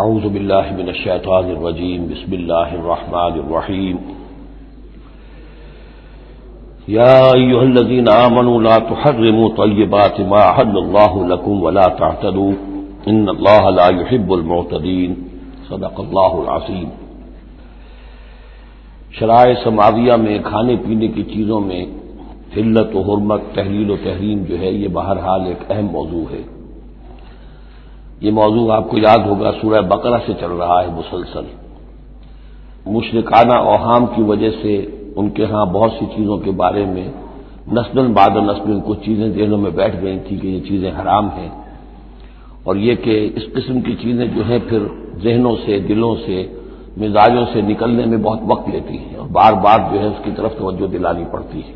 اعوذ باللہ من الشیطان الرجیم بسم اللہ الرحمن الرحیم یا ایھا الذین آمنوا لا تحرموا طیبات ما احل اللہ لکم ولا تعتدوا ان اللہ لا يحب المعتدین صدق اللہ العظیم۔ شرائع سماویہ میں کھانے پینے کی چیزوں میں حلت و حرمت، تحلیل و تحریم جو ہے یہ بہرحال ایک اہم موضوع ہے۔ یہ موضوع آپ کو یاد ہوگا سورہ بقرہ سے چل رہا ہے مسلسل۔ مشرکانہ اوہام کی وجہ سے ان کے ہاں بہت سی چیزوں کے بارے میں نسل بعد نسل کچھ چیزیں ذہنوں میں بیٹھ گئی تھی کہ یہ چیزیں حرام ہیں، اور یہ کہ اس قسم کی چیزیں جو ہیں پھر ذہنوں سے، دلوں سے، مزاجوں سے نکلنے میں بہت وقت لیتی ہیں اور بار بار جو ہے اس کی طرف توجہ دلانی پڑتی ہے۔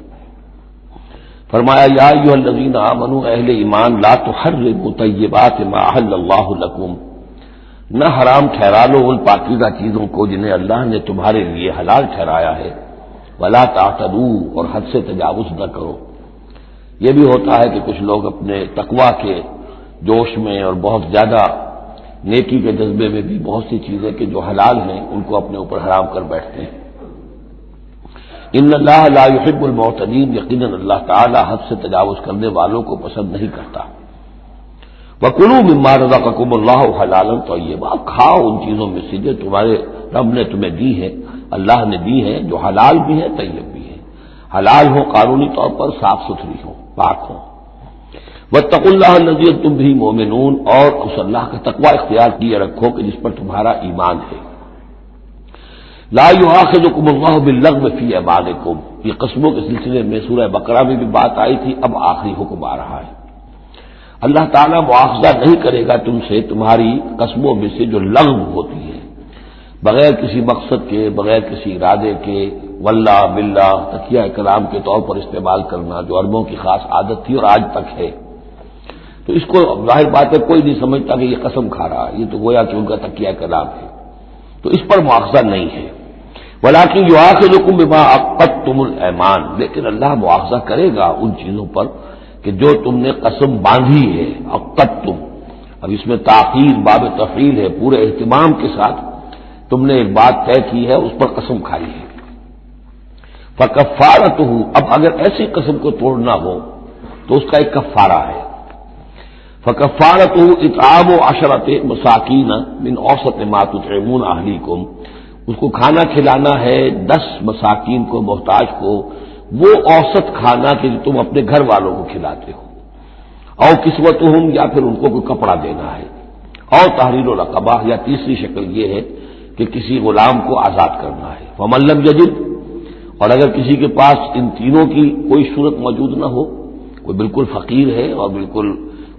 فرمایا یا ایھا الذین آمنوا، اہل ایمان، لا تحرموا طیبات ما احل اللہ لکم، نہ حرام ٹھہرا لو ان پاکیزہ چیزوں کو جنہیں اللہ نے تمہارے لیے حلال ٹھہرایا ہے، ولا تعتدوا، اور حد سے تجاوز نہ کرو۔ یہ بھی ہوتا ہے کہ کچھ لوگ اپنے تقویٰ کے جوش میں اور بہت زیادہ نیکی کے جذبے میں بھی بہت سی چیزیں کہ جو حلال ہیں ان کو اپنے اوپر حرام کر بیٹھتے ہیں۔ ان اللہ لا يحب المعتدین، یقیناً اللہ تعالی حد سے تجاوز کرنے والوں کو پسند نہیں کرتا۔ وَكُلُوا مِمَّا رَزَقَكُمُ اللَّهُ حَلَالًا طَيِّبًا، کھاؤ ان چیزوں میں سے جو تمہارے رب نے تمہیں دی ہے، اللہ نے دی ہے، جو حلال بھی ہے طیب بھی ہے، حلال ہو قانونی طور پر، صاف ستھری ہو، پاک ہو۔ وَاتَّقُوا اللَّهَ الَّذِي أَنتُم بِهِ مُؤْمِنُونَ، اور اس اللہ کا تقوی اختیار کیے رکھو کہ جس پر تمہارا ایمان ہے۔ لا یؤاخذکم اللہ باللغو فی ایمانکم، یہ قسموں کے سلسلے میں سورہ بقرہ میں بھی بات آئی تھی، اب آخری حکم آ رہا ہے۔ اللہ تعالیٰ مؤاخذہ نہیں کرے گا تم سے تمہاری قسموں میں سے جو لغو ہوتی ہے، بغیر کسی مقصد کے، بغیر کسی ارادے کے، واللہ باللہ تکیہ کلام کے طور پر استعمال کرنا، جو عربوں کی خاص عادت تھی اور آج تک ہے۔ تو اس کو ظاہر بات ہے کوئی نہیں سمجھتا کہ یہ قسم کھا رہا ہے، یہ تو گویا کہ ان کا تکیہ کلام ہے، تو اس پر مؤاخذہ نہیں ہے۔ وَلَٰكِن يُؤَاخِذُكُم بِمَا عَقَّدتُّمُ الْأَيْمَانَ، لیکن اللہ مؤاخذہ کرے گا ان چیزوں پر کہ جو تم نے قسم باندھی ہے، عقدتم، اب اس میں تاخیر باب تفعیل ہے، پورے اہتمام کے ساتھ تم نے ایک بات طے کی ہے، اس پر قسم کھائی ہے۔ فَكَفَّارَتُهُ، اب اگر ایسی قسم کو توڑنا ہو تو اس کا ایک کفارہ ہے۔ فَكَفَّارَتُهُ إِطْعَامُ عَشَرَةِ مَسَاكِينَ مِنْ أَوْسَطِ مَا تُطْعِمُونَ أَهْلِيكُمْ، اس کو کھانا کھلانا ہے 10 مساکین کو، محتاج کو، وہ اوسط کھانا کہ تم اپنے گھر والوں کو کھلاتے ہو۔ او کسوتہم، یا پھر ان کو کوئی کپڑا دینا ہے۔ او تحریر رقبہ، یا تیسری شکل یہ ہے کہ کسی غلام کو آزاد کرنا ہے۔ فمن لم یجد، اور اگر کسی کے پاس ان تینوں کی کوئی صورت موجود نہ ہو، کوئی بالکل فقیر ہے اور بالکل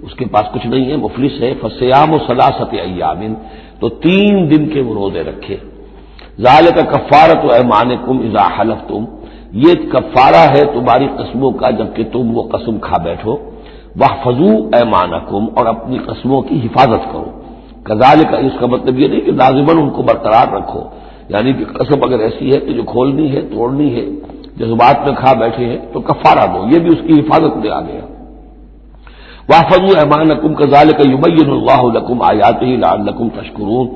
اس کے پاس کچھ نہیں ہے، مفلس ہے، فصیام ثلاثۃ ایام، تو 3 دن کے وہ روزے رکھے۔ ذالک کفارۃ ایمانکم اذا حلفتم، یہ کفارہ ہے تمہاری قسموں کا جبکہ تم وہ قسم کھا بیٹھو۔ واحفظوا ایمانکم، اور اپنی قسموں کی حفاظت کرو۔ کذالک، اس کا مطلب یہ نہیں کہ لازماً ان کو برقرار رکھو، یعنی کہ قسم اگر ایسی ہے کہ جو کھولنی ہے، توڑنی ہے، جذبات میں کھا بیٹھے ہیں تو کفارہ دو، یہ بھی اس کی حفاظت میں آ گیا۔ واحفظوا ایمانکم کذالک یبین اللہ لکم آیاتہ لعلکم تشکرون،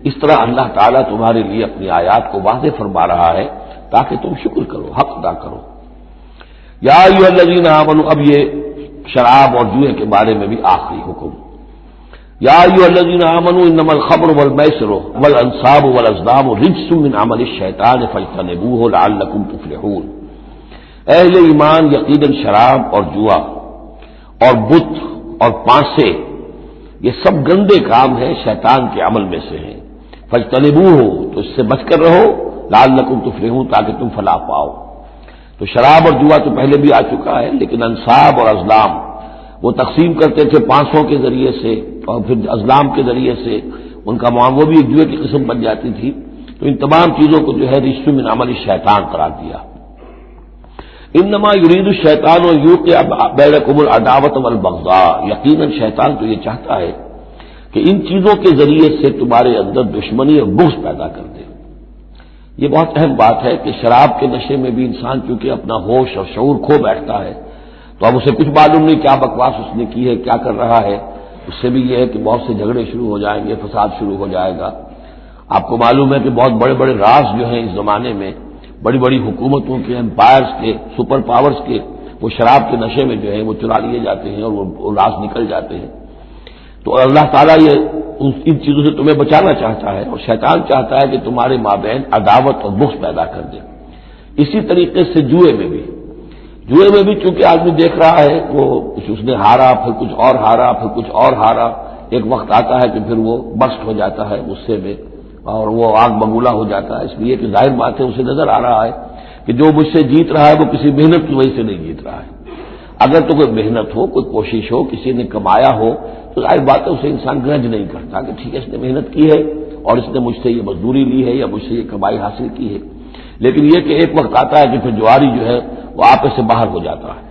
اس طرح اللہ تعالیٰ تمہارے لیے اپنی آیات کو واضح فرما رہا ہے تاکہ تم شکر کرو، حق ادا کرو۔ یا ایھا الذین آمنوا، اب یہ شراب اور جوئے کے بارے میں بھی آخری حکم۔ یا ایھا الذین آمنوا انما الخمر والمیسر والانصاب والازلام رجس من عمل الشیطان فاجتنبوہ لعلکم تفلحون، اہل ایمان، یقیناً شراب اور جوا اور بت اور پانسے یہ سب گندے کام ہیں، شیطان کے عمل میں سے ہیں۔ فاجتنبوہ، تو اس سے بچ کر رہو، لعلکم تفلحون، تاکہ تم فلاح پاؤ۔ تو شراب اور جوا تو پہلے بھی آ چکا ہے، لیکن انصاب اور ازلام وہ تقسیم کرتے تھے پانسوں کے ذریعے سے اور پھر ازلام کے ذریعے سے، ان کا وہ بھی ایک جوئے کی قسم بن جاتی تھی۔ تو ان تمام چیزوں کو جو ہے رجس من عمل الشیطان قرار دیا۔ انما یرید الشیطان یوقع بینکم العداوۃ والبغضاء، یقیناً شیطان تو یہ چاہتا ہے کہ ان چیزوں کے ذریعے سے تمہارے اندر دشمنی اور بغض پیدا کر دے۔ یہ بہت اہم بات ہے کہ شراب کے نشے میں بھی انسان چونکہ اپنا ہوش اور شعور کھو بیٹھتا ہے، تو اب اسے کچھ معلوم نہیں کیا بکواس اس نے کی ہے، کیا کر رہا ہے، اس سے بھی یہ ہے کہ بہت سے جھگڑے شروع ہو جائیں گے، فساد شروع ہو جائے گا۔ آپ کو معلوم ہے کہ بہت بڑے بڑے راز جو ہیں اس زمانے میں، بڑی بڑی حکومتوں کے، امپائرز کے، سپر پاورز کے، وہ شراب کے نشے میں جو ہے وہ چرا لیے جاتے ہیں اور وہ راز نکل جاتے ہیں۔ تو اللہ تعالیٰ یہ ان چیزوں سے تمہیں بچانا چاہتا ہے، اور شیطان چاہتا ہے کہ تمہارے مابین عداوت اور بغض پیدا کر دے۔ اسی طریقے سے جوئے میں بھی چونکہ آدمی دیکھ رہا ہے وہ اس نے ہارا، پھر کچھ اور ہارا، پھر کچھ اور ہارا، ایک وقت آتا ہے کہ پھر وہ برسٹ ہو جاتا ہے غصے میں اور وہ آگ بگولا ہو جاتا ہے، اس لیے کہ ظاہر بات ہے اسے نظر آ رہا ہے کہ جو مجھ سے جیت رہا ہے وہ کسی محنت کی وجہ سے نہیں جیت رہا ہے۔ اگر تو کوئی محنت ہو، کوئی کوشش ہو، کسی نے کمایا ہو تو ظاہر بات ہے اسے انسان گرج نہیں کرتا کہ ٹھیک ہے اس نے محنت کی ہے اور اس نے مجھ سے یہ مزدوری لی ہے یا مجھ سے یہ کمائی حاصل کی ہے۔ لیکن یہ کہ ایک وقت آتا ہے کہ پھر جواری جو ہے وہ آپے سے باہر ہو جاتا ہے۔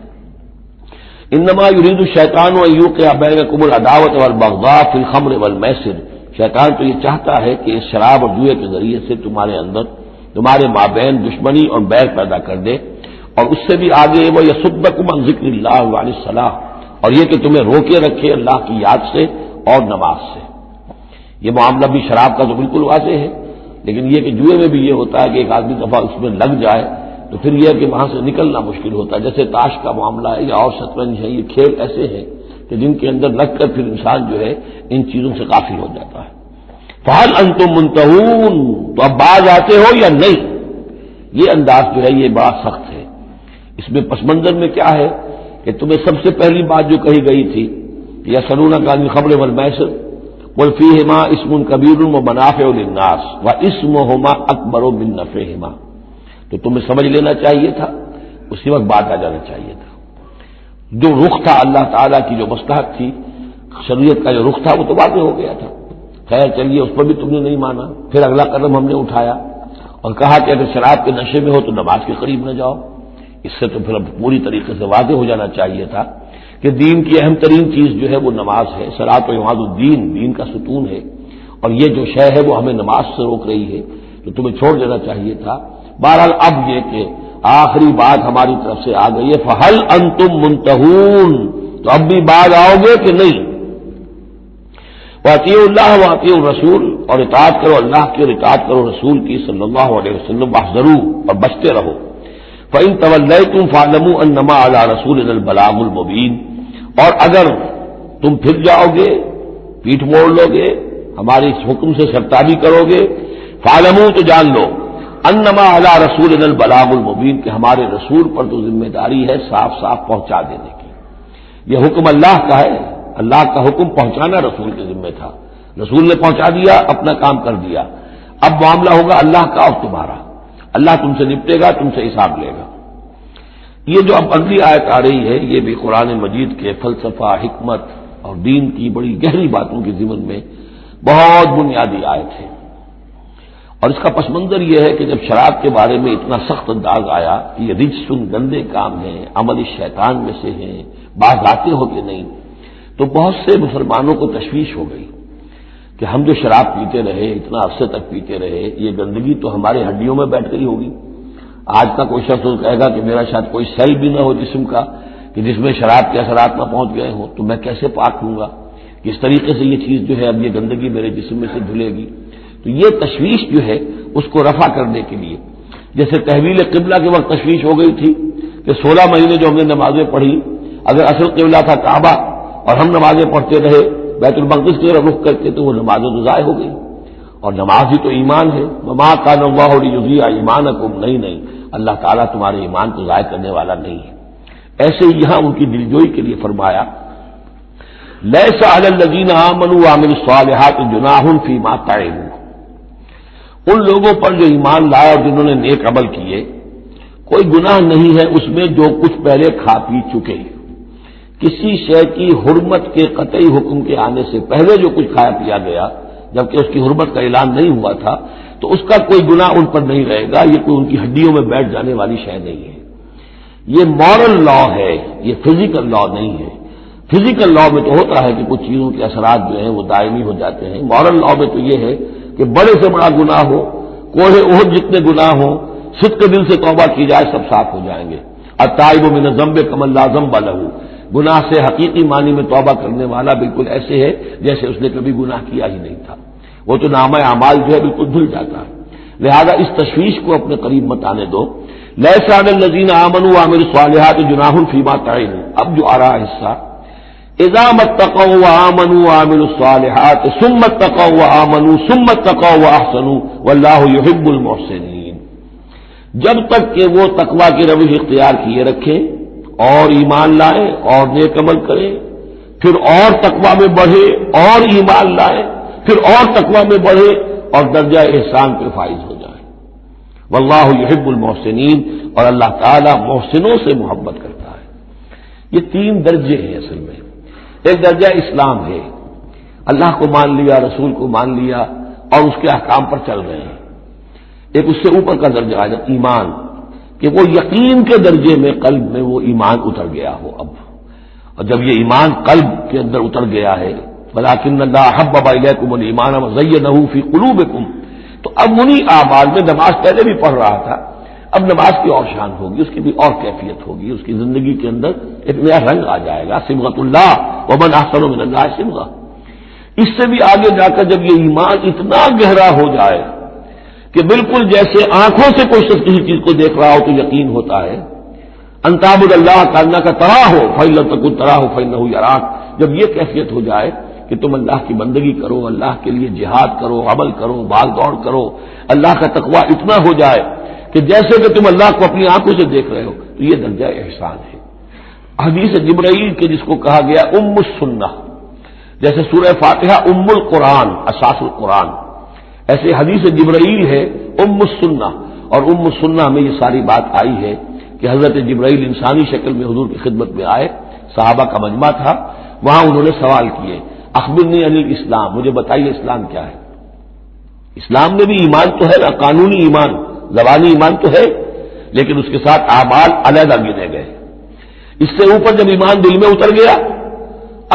انما یرید الشیطان ان یوقع بینکم العداوۃ والبغضاء فی الخمر والمیسر، شیطان تو یہ چاہتا ہے کہ اس شراب اور جوئے کے ذریعے سے تمہارے اندر، تمہارے مابین دشمنی اور بیر پیدا کر دے، اور اس سے بھی آگے وہ یصدکم عن ذکر اللہ وعن الصلاۃ، اور یہ کہ تمہیں روکے رکھے اللہ کی یاد سے اور نماز سے۔ یہ معاملہ بھی شراب کا تو بالکل واضح ہے، لیکن یہ کہ جوئے میں بھی یہ ہوتا ہے کہ ایک آدمی دفعہ اس میں لگ جائے تو پھر یہ کہ وہاں سے نکلنا مشکل ہوتا ہے، جیسے تاش کا معاملہ ہے یا اور شطرنج ہے، یہ کھیل ایسے ہیں کہ جن کے اندر لگ کر پھر انسان جو ہے ان چیزوں سے غافل ہو جاتا ہے۔ فہل انتم منتہون، تو اب باز آتے ہو یا نہیں؟ یہ انداز جو ہے یہ بڑا سخت ہے۔ اس میں پس منظر میں کیا ہے کہ تمہیں سب سے پہلی بات جو کہی گئی تھی یسألونک عن الخمر والمیسر قل فیہما اسم کبیر ومنافع للناس واسمہما اکبر من نفعہما، تو تمہیں سمجھ لینا چاہیے تھا، اسی وقت بات آ جانا چاہیے تھا۔ جو رخ تھا اللہ تعالیٰ کی جو مصلحت تھی، شریعت کا جو رخ تھا وہ تو واضح ہو گیا تھا۔ خیر چلیے اس پر بھی تم نے نہیں مانا، پھر اگلا قدم ہم نے اٹھایا اور کہا کہ اگر شراب کے نشے میں ہو تو نماز کے قریب نہ جاؤ۔ اس سے تو پھر اب پوری طریقے سے واضح ہو جانا چاہیے تھا کہ دین کی اہم ترین چیز جو ہے وہ نماز ہے، صلاۃ و عماد الدین، دین کا ستون ہے، اور یہ جو شے ہے وہ ہمیں نماز سے روک رہی ہے، تو تمہیں چھوڑ دینا چاہیے تھا۔ بہرحال اب یہ کہ آخری بات ہماری طرف سے آ گئی ہے، فہل انتم منتہون، تو اب بھی بعد آؤ گے کہ نہیں؟ وَأَطِیعُوا اللَّهَ وَأَطِیعُوا الرَّسُولَ، اور اطاعت کرو اللہ کی اور اطاعت کرو رسول کی صلی اللہ علیہ وسلم، واحذروا، اور بچتے رہو۔ فَإِن تَوَلَّیْتُمْ فَاعْلَمُوا أَنَّمَا عَلَىٰ رَسُولِنَا الْبَلَاغُ الْمُبِینُ، اور اگر تم پھر جاؤ گے، پیٹھ موڑ لو گے، ہمارے اس حکم سے سرتابی کرو گے، فَاعْلَمُوا، تو جان لو، انما علی رسولنا البلاغ المبین، کہ ہمارے رسول پر تو ذمہ داری ہے صاف صاف پہنچا دینے کی۔ یہ حکم اللہ کا ہے، اللہ کا حکم پہنچانا رسول کے ذمہ تھا، رسول نے پہنچا دیا، اپنا کام کر دیا۔ اب معاملہ ہوگا اللہ کا اور تمہارا، اللہ تم سے نپٹے گا، تم سے حساب لے گا۔ یہ جو اب اگلی آیت آ رہی ہے یہ بھی قرآن مجید کے فلسفہ، حکمت اور دین کی بڑی گہری باتوں کے ضمن میں بہت بنیادی آیت ہے، اور اس کا پس منظر یہ ہے کہ جب شراب کے بارے میں اتنا سخت انداز آیا کہ یہ رجسن، گندے کام ہیں، عمل شیطان میں سے ہیں، باز آتے ہو کہ نہیں، تو بہت سے مسلمانوں کو تشویش ہو گئی کہ ہم جو شراب پیتے رہے، اتنا عرصے تک پیتے رہے، یہ گندگی تو ہمارے ہڈیوں میں بیٹھ گئی ہوگی۔ آج کا کوئی شخص کہے گا کہ میرا شاید کوئی سیل بھی نہ ہو جسم کا کہ جس میں شراب کے اثرات نہ پہنچ گئے ہوں، تو میں کیسے پاک ہوں گا؟ کس طریقے سے یہ چیز جو ہے اب یہ گندگی میرے جسم میں سے دھلے گی؟ تو یہ تشویش جو ہے اس کو رفع کرنے کے لیے، جیسے تحویل قبلہ کے وقت تشویش ہو گئی تھی کہ 16 مہینے جو ہم نے نمازیں پڑھی، اگر اصل قبلہ تھا کعبہ اور ہم نمازیں پڑھتے رہے بیت المقدس کی طرف رخ کرتے تو وہ نمازیں تو ضائع ہو گئی، اور نماز ہی تو ایمان ہے۔ وما کان اللہ لیضیع ایمانکم، نہیں اللہ تعالیٰ تمہارے ایمان کو ضائع کرنے والا نہیں ہے۔ ایسے ہی یہاں ان کی دلجوئی کے لیے فرمایا لیس علی الذین آمنوا وعملوا الصالحات جناح فیما طعموا، ان لوگوں پر جو ایمان لائے اور جنہوں نے نیک عمل کیے کوئی گناہ نہیں ہے اس میں جو کچھ پہلے کھا پی چکے۔ کسی شے کی حرمت کے قطعی حکم کے آنے سے پہلے جو کچھ کھایا پیا گیا جبکہ اس کی حرمت کا اعلان نہیں ہوا تھا تو اس کا کوئی گناہ ان پر نہیں رہے گا، یہ کوئی ان کی ہڈیوں میں بیٹھ جانے والی شے نہیں ہے۔ یہ مورل لا ہے، یہ فزیکل لا نہیں ہے۔ فزیکل لا میں تو ہوتا ہے کہ کچھ چیزوں کے اثرات جو ہیں وہ دائمی ہو جاتے ہیں، مورل لا میں تو یہ ہے کہ بڑے سے بڑا گناہ ہو، کوہ احد جتنے گناہ ہوں، صدق دل سے توبہ کی جائے سب صاف ہو جائیں گے۔ التائب من الذنب کمن لا ذنب لہ، گناہ سے حقیقی معنی میں توبہ کرنے والا بالکل ایسے ہے جیسے اس نے کبھی گناہ کیا ہی نہیں تھا، وہ تو نامہ اعمال جو ہے بالکل دھل جاتا ہے۔ لہذا اس تشویش کو اپنے قریب مت آنے دو۔ لیس علی الذین آمنوا وعملوا الصالحات جناح فیما طعموا، اب جو آ رہا حصہ، اذا اتقوا وآمنوا وعملوا الصالحات ثم اتقوا وآمنوا ثم اتقوا واحسنوا واللہ یحب المحسنین، جب تک کہ وہ تقوی کی روش اختیار کیے رکھیں اور ایمان لائیں اور نیک عمل کریں، پھر اور تقوی میں بڑھے اور ایمان لائیں، پھر اور تقوی میں بڑھے اور درجہ احسان پہ فائز ہو جائے۔ واللہ یحب المحسنین، اور اللہ تعالی محسنوں سے محبت کرتا ہے۔ یہ تین درجے ہیں اصل میں۔ ایک درجہ اسلام ہے، اللہ کو مان لیا، رسول کو مان لیا اور اس کے احکام پر چل رہے ہیں۔ ایک اس سے اوپر کا درجہ آ جاتا ایمان، کہ وہ یقین کے درجے میں قلب میں وہ ایمان اتر گیا ہو اب، اور جب یہ ایمان قلب کے اندر اتر گیا ہے، وَلَٰكِنَّ اللَّهَ حَبَّبَ إِلَيْكُمُ الْإِيمَانَ وَزَيَّنَهُ فِي قُلُوبِكُمْ، تو اب انہی اعمال میں نماز پہلے بھی پڑھ رہا تھا، اب نماز کی اور شان ہوگی، اس کی بھی اور کیفیت ہوگی، اس کی زندگی کے اندر ایک نیا رنگ آ جائے گا۔ صبغۃ اللہ ومن احسن من اللہ صبغہ۔ اس سے بھی آگے جا کر جب یہ ایمان اتنا گہرا ہو جائے کہ بالکل جیسے آنکھوں سے کوئی شخص کسی چیز کو دیکھ رہا ہو تو یقین ہوتا ہے، ان تعبد اللہ کانک تراہ فإن لم تکن تراہ فإنہ یراک، جب یہ کیفیت ہو جائے کہ تم اللہ کی بندگی کرو، اللہ کے لیے جہاد کرو، عمل کرو، بھاگ دوڑ کرو، اللہ کا تقویٰ اتنا ہو جائے کہ جیسے کہ تم اللہ کو اپنی آنکھوں سے دیکھ رہے ہو، تو یہ درجہ احسان ہے۔ حدیث جبرائیل کے جس کو کہا گیا ام السنہ، جیسے سورہ فاتحہ ام القرآن اساس القرآن، ایسے حدیث جبرائیل ہے ام السنہ، اور ام السنہ میں یہ ساری بات آئی ہے کہ حضرت جبرائیل انسانی شکل میں حضور کی خدمت میں آئے، صحابہ کا مجمع تھا، وہاں انہوں نے سوال کیے، اخبرنی عن الاسلام، مجھے بتائیے اسلام کیا ہے۔ اسلام میں بھی ایمان تو ہے نا، قانونی ایمان، زبانی ایمان تو ہے، لیکن اس کے ساتھ اعمال علیحدہ گنے گئے۔ اس سے اوپر جب ایمان دل میں اتر گیا،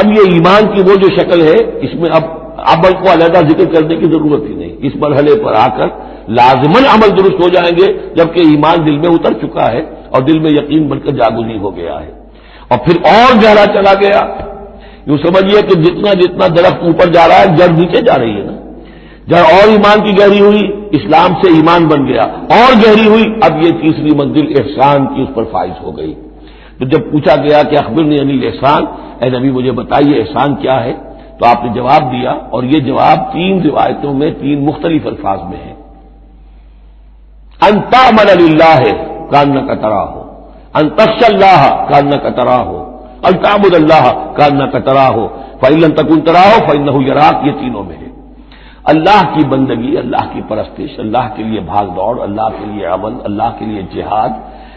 اب یہ ایمان کی وہ جو شکل ہے، اس میں اب عمل کو علیحدہ ذکر کرنے کی ضرورت ہی نہیں، اس مرحلے پر آ کر لازماً عمل درست ہو جائیں گے جبکہ ایمان دل میں اتر چکا ہے اور دل میں یقین بن کر جاگزی ہو گیا ہے، اور پھر اور گہرا چلا گیا۔ یوں سمجھیے کہ جتنا جتنا درخت اوپر جا رہا ہے جڑ نیچے جا رہی ہے نا، جڑ اور ایمان کی گہری ہوئی، اسلام سے ایمان بن گیا، اور گہری ہوئی، اب یہ تیسری منزل احسان کی اس پر فائز ہو گئی۔ تو جب پوچھا گیا کہ اخبرنی عن الاحسان، اے نبی مجھے بتائیے احسان کیا ہے، تو آپ نے جواب دیا، اور یہ جواب تین روایتوں میں تین مختلف الفاظ میں ہے۔ ان تعمل للہ کانک تراہ، ان تخشى اللہ کانک تراہ، ان تعبد اللہ کانک تراہ فإن لم تکن تراہ فإنہ یراک، یہ تینوں میں ہے۔ اللہ کی بندگی، اللہ کی پرستش، اللہ کے لیے بھاگ دوڑ، اللہ کے لیے عمل، اللہ کے لیے جہاد،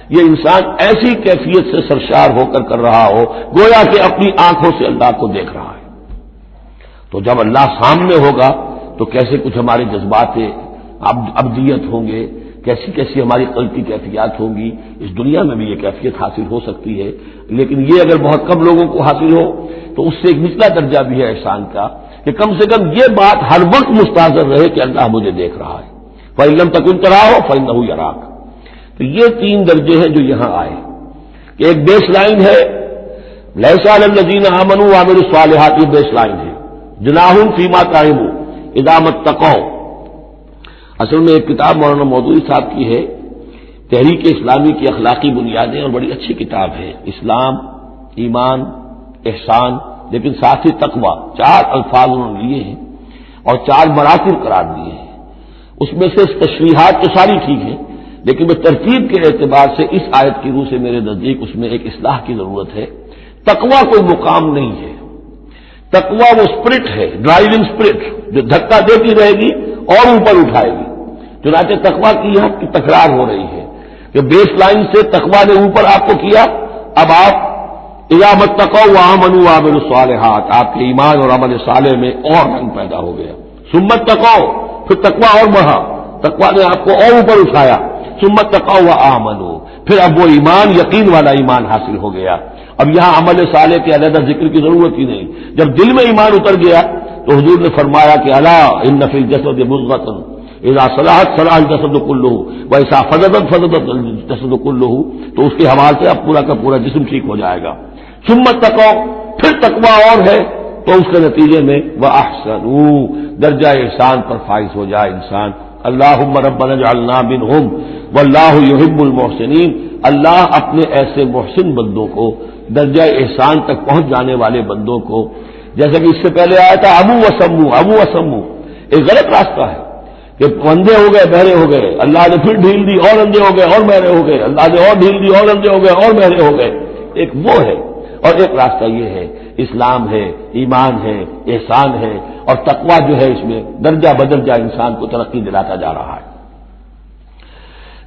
یہ انسان ایسی کیفیت سے سرشار ہو کر رہا ہو گویا کہ اپنی آنکھوں سے اللہ کو دیکھ رہا ہے۔ تو جب اللہ سامنے ہوگا تو کیسے کچھ ہمارے جذبات ابدیت ہوں گے، کیسی کیسی ہماری قلب کی کیفیات ہوں گی، اس دنیا میں بھی یہ کیفیت حاصل ہو سکتی ہے، لیکن یہ اگر بہت کم لوگوں کو حاصل ہو تو اس سے ایک نچلا درجہ بھی ہے احسان کا، کہ کم سے کم یہ بات ہر وقت مستحضر رہے کہ اللہ مجھے دیکھ رہا ہے۔ فإن لم تکن تراہ فإنہ یراک۔ تو یہ تین درجے ہیں جو یہاں آئے، کہ ایک بیس لائن ہے لیس علی الذین آمنوا وعملوا الصالحات، یہ بیس لائن ہے، جناح فیما طعموا اذا اتقوا۔ اصل میں ایک کتاب مولانا مودودی صاحب کی ہے، تحریک اسلامی کی اخلاقی بنیادیں، اور بڑی اچھی کتاب ہے، اسلام، ایمان، احسان، لیکن ساتھ ہی تقوی، چار الفاظ انہوں نے لیے ہیں اور چار مراتب قرار دیے ہیں۔ اس میں سے تشریحات تو ساری ٹھیک ہیں، لیکن میں ترتیب کے اعتبار سے اس آیت کی روح سے میرے نزدیک اس میں ایک اصلاح کی ضرورت ہے۔ تقوی کوئی مقام نہیں ہے، تقوی وہ اسپرٹ ہے، ڈرائیونگ اسپرٹ، جو دھکا دیتی رہے گی اور اوپر اٹھائے گی۔ چنانچہ تقوی کی یہاں کی تکرار ہو رہی ہے کہ بیس لائن سے تقوی نے اوپر آپ کو کیا، اب آپ اذا اتقوا وآمنوا وعملوا الصالحات، آپ کے ایمان اور عمل صالح میں اور رنگ پیدا ہو گیا۔ ثم اتقوا، پھر تقوی اور بڑھا، تقوی نے آپ کو اور اوپر اٹھایا۔ ثم اتقوا وآمنوا، پھر اب وہ ایمان یقین والا ایمان حاصل ہو گیا۔ اب یہاں عمل صالح کے علیحدہ ذکر کی ضرورت ہی نہیں، جب دل میں ایمان اتر گیا تو حضور نے فرمایا کہ الا ان فی الجسد مضغۃ اذا صلحت صلح الجسد كلہ واذا فسدت فسد الجسد كلہ، تو اس کے حوالے سے اب پورا کا پورا جسم ٹھیک ہو جائے گا۔ ثم تقوا، پھر تقویٰ اور ہے تو اس کے نتیجے میں وَأَحْسَنُوا، درجہ احسان پر فائز ہو جائے انسان. اللہم ربنا اجعلنا منہم واللہ یحب المحسنین. اللہ اپنے ایسے محسن بندوں کو، درجہ احسان تک پہنچ جانے والے بندوں کو، جیسا کہ اس سے پہلے آیا تھا ابو وسمو، ایک غلط راستہ ہے کہ اندھے ہو گئے بہرے ہو گئے، اللہ نے پھر ڈھیل دی اور اندھے ہو گئے اور بہرے ہو گئے، اللہ نے اور ڈھیل دی اور اندھے ہو گئے اور بہرے ہو گئے. ایک وہ ہے، اور ایک راستہ یہ ہے اسلام ہے، ایمان ہے، احسان ہے، اور تقویٰ جو ہے اس میں درجہ بدرجہ انسان کو ترقی دلاتا جا رہا ہے.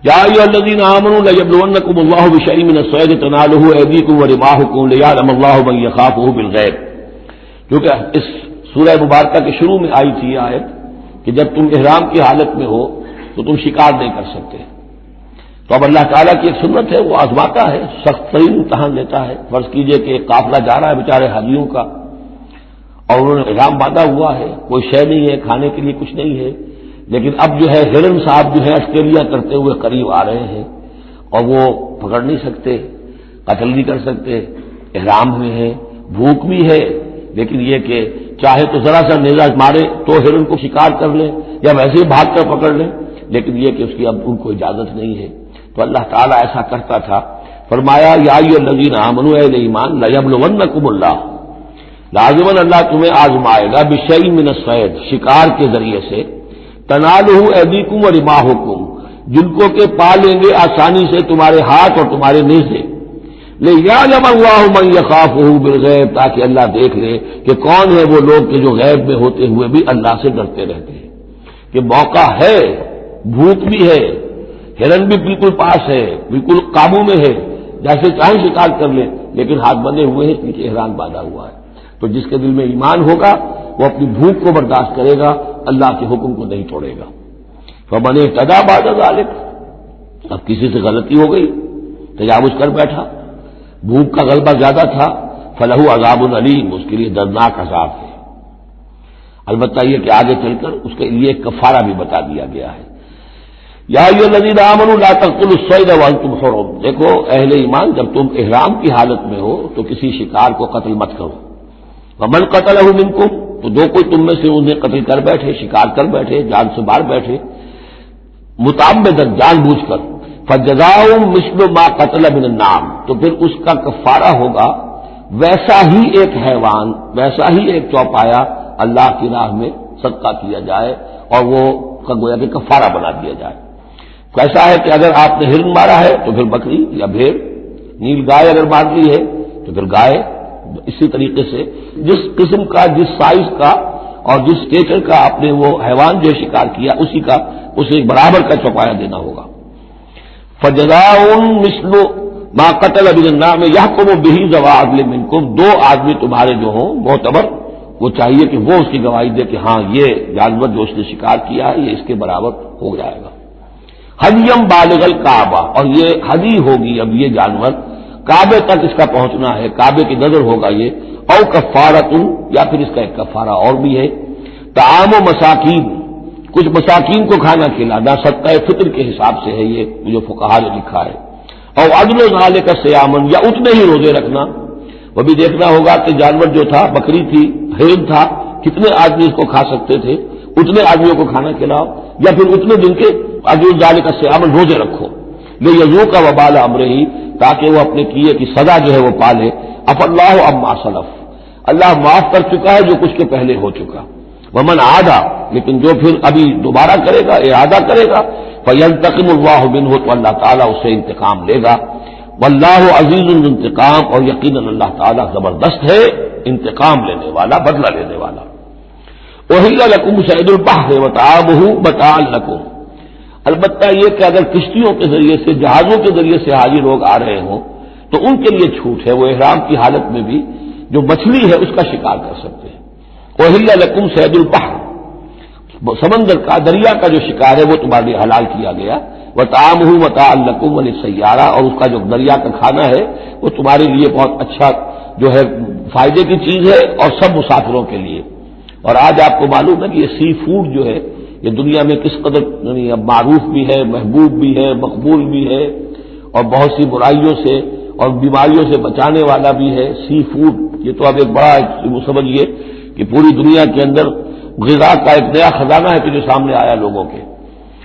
یا ایھا الذین آمنوا لیبلونکم اللہ بشیء من الصید تنالہ ایدیکم ورماحکم لیعلم اللہ من یخافہ بالغیب. کیونکہ اس سورہ مبارکہ کے شروع میں آئی تھی یہ آیت کہ جب تم احرام کی حالت میں ہو تو تم شکار نہیں کر سکتے. تو اب اللہ تعالیٰ کی ایک سنت ہے، وہ آزماتا ہے، سخت ترین امتحان لیتا ہے. فرض کیجئے کہ ایک قافلہ جا رہا ہے بیچارے حاجیوں کا، اور انہوں نے احرام باندھا ہوا ہے، کوئی شے نہیں ہے، کھانے کے لیے کچھ نہیں ہے، لیکن اب جو ہے ہرن صاحب جو ہے آسٹریلیا کرتے ہوئے قریب آ رہے ہیں، اور وہ پکڑ نہیں سکتے، قتل نہیں کر سکتے، احرام میں ہے، بھوک بھی ہے، لیکن یہ کہ چاہے تو ذرا سا نیزہ مارے تو ہرن کو شکار کر لیں یا ویسے ہی بھاگ کر پکڑ لیں، لیکن یہ کہ اس کی اب ان کو اجازت نہیں ہے. تو اللہ تعالیٰ ایسا کرتا تھا. فرمایا یا ایھا الذین آمنوا، اہل ایمان، لیبلونکم اللہ، لازماً اللہ تمہیں آزمائے گا بشیء من الصید، شکار کے ذریعے سے، تنالہ ایدیکم ورماحکم، جن کو کہ پا لیں گے آسانی سے تمہارے ہاتھ اور تمہارے نیزے. لیعلم اللہ من یخافہ بالغیب، تاکہ اللہ دیکھ لے کہ کون ہے وہ لوگ کہ جو غیب میں ہوتے ہوئے بھی اللہ سے ڈرتے رہتے ہیں. کہ موقع ہے، بھوک بھی ہے، ہرن بھی بالکل پاس ہے، بالکل قابو میں ہے، جیسے چاہے شکار کر لیں، لیکن ہاتھ بندھے ہوئے ہیں، کیونکہ احرام باندھا ہوا ہے. تو جس کے دل میں ایمان ہوگا وہ اپنی بھوک کو برداشت کرے گا، اللہ کے حکم کو نہیں توڑے گا. فمن اہتدی بعد ذلک، اب کسی سے غلطی ہو گئی، تجاوز کر بیٹھا، بھوک کا غلبہ زیادہ تھا، فلہ عذاب علیم، اس کے لیے دردناک عذاب ہے. البتہ یہ کہ آگے چل کر اس کے لیے ایک کفارہ بھی بتا دیا گیا ہے. یا ایھا الذین آمنوا لا تقتلوا الصید وانتم حرم، دیکھو اہل ایمان، جب تم احرام کی حالت میں ہو تو کسی شکار کو قتل مت کرو. ومن قتلہ منکم، تو جو کوئی تم میں سے انہیں قتل کر بیٹھے، شکار کر بیٹھے، جان سے مار بیٹھے، متعمدن، جان بوجھ کر، فجزاء مثل ما قتل من النعم، تو پھر اس کا کفارہ ہوگا ویسا ہی ایک حیوان، ویسا ہی ایک چوپایا اللہ کی راہ میں صدقہ کیا جائے، اور وہ کا گویا کہ کفارہ بنا دیا جائے. کیسا ہے کہ اگر آپ نے ہرن مارا ہے تو پھر بکری یا بھیڑ، نیل گائے اگر مار لی ہے تو پھر گائے. اسی طریقے سے جس قسم کا، جس سائز کا اور جس اسٹیچر کا آپ نے وہ حیوان جو شکار کیا، اسی کا اسے برابر کا چوپایا دینا ہوگا. فجزاء مثل ما قتل من النعم یحکم به ذوی عدل منکم، دو آدمی تمہارے جو ہوں معتبر، وہ چاہیے کہ وہ اس کی گواہی دے کہ ہاں یہ جانور جو اس نے شکار کیا ہے یہ اس کے برابر ہو جائے گا. ہدیم بالغ الکعبہ، اور یہ ہدی ہوگی اب یہ جانور، کعبے تک اس کا پہنچنا ہے، کعبے کی نظر ہوگا یہ. او کفارۃ، یا پھر اس کا ایک کفارہ اور بھی ہے، طعام و مساکین، کچھ مساکین کو کھانا کھلانا، صدقہ فطر کے حساب سے ہے یہ جو فقہا نے لکھا ہے. اور عدل ذالک صیامن، یا اتنے ہی روزے رکھنا. وہ بھی دیکھنا ہوگا کہ جانور جو تھا، بکری تھی، ہرن تھا، کتنے آدمی اس کو کھا سکتے تھے، اتنے آدمیوں کو کھانا کھلاؤ، یا پھر اتنے دن کے عدل ذالک صیامن روزے رکھو. لیذوق وبال امرہ، تاکہ وہ اپنے کیے کی سزا جو ہے وہ پالے. اف اللہ عما سلف، اللہ معاف کر چکا ہے جو کچھ کے پہلے ہو چکا. ومن عادا، لیکن جو پھر ابھی دوبارہ کرے گا، اعادہ کرے گا، فینتقم اللہ منہ، تو اللہ تعالیٰ اس سے انتقام لے گا. واللہ عزیز الانتقام، اور یقیناً اللہ تعالیٰ زبردست ہے، انتقام لینے والا، بدلہ لینے والا. احل لکم صید البحر وطعامہ متاعا لکم، البتہ یہ کہ اگر کشتیوں کے ذریعے سے، جہازوں کے ذریعے سے حاجی لوگ آ رہے ہوں تو ان کے لیے چھوٹ ہے، وہ احرام کی حالت میں بھی جو مچھلی ہے اس کا شکار کر سکتے ہیں. احل لکم صید البحر، سمندر کا، دریا کا جو شکار ہے وہ تمہارے لیے حلال کیا گیا. وطعامہ متاعا لکم وللسیارہ، اور اس کا جو دریا کا کھانا ہے وہ تمہارے لیے بہت اچھا جو ہے فائدے کی چیز ہے، اور سب مسافروں کے لیے. اور آج آپ کو معلوم ہے کہ یہ سی فوڈ جو ہے یہ دنیا میں کس قدر اب معروف بھی ہے، محبوب بھی ہے، مقبول بھی ہے، اور بہت سی برائیوں سے اور بیماریوں سے بچانے والا بھی ہے، سی فوڈ، یہ تو اب ایک بڑا وہ سمجھیے کہ پوری دنیا کے اندر غذا کا ایک نیا خزانہ ہے کہ جو سامنے آیا لوگوں کے.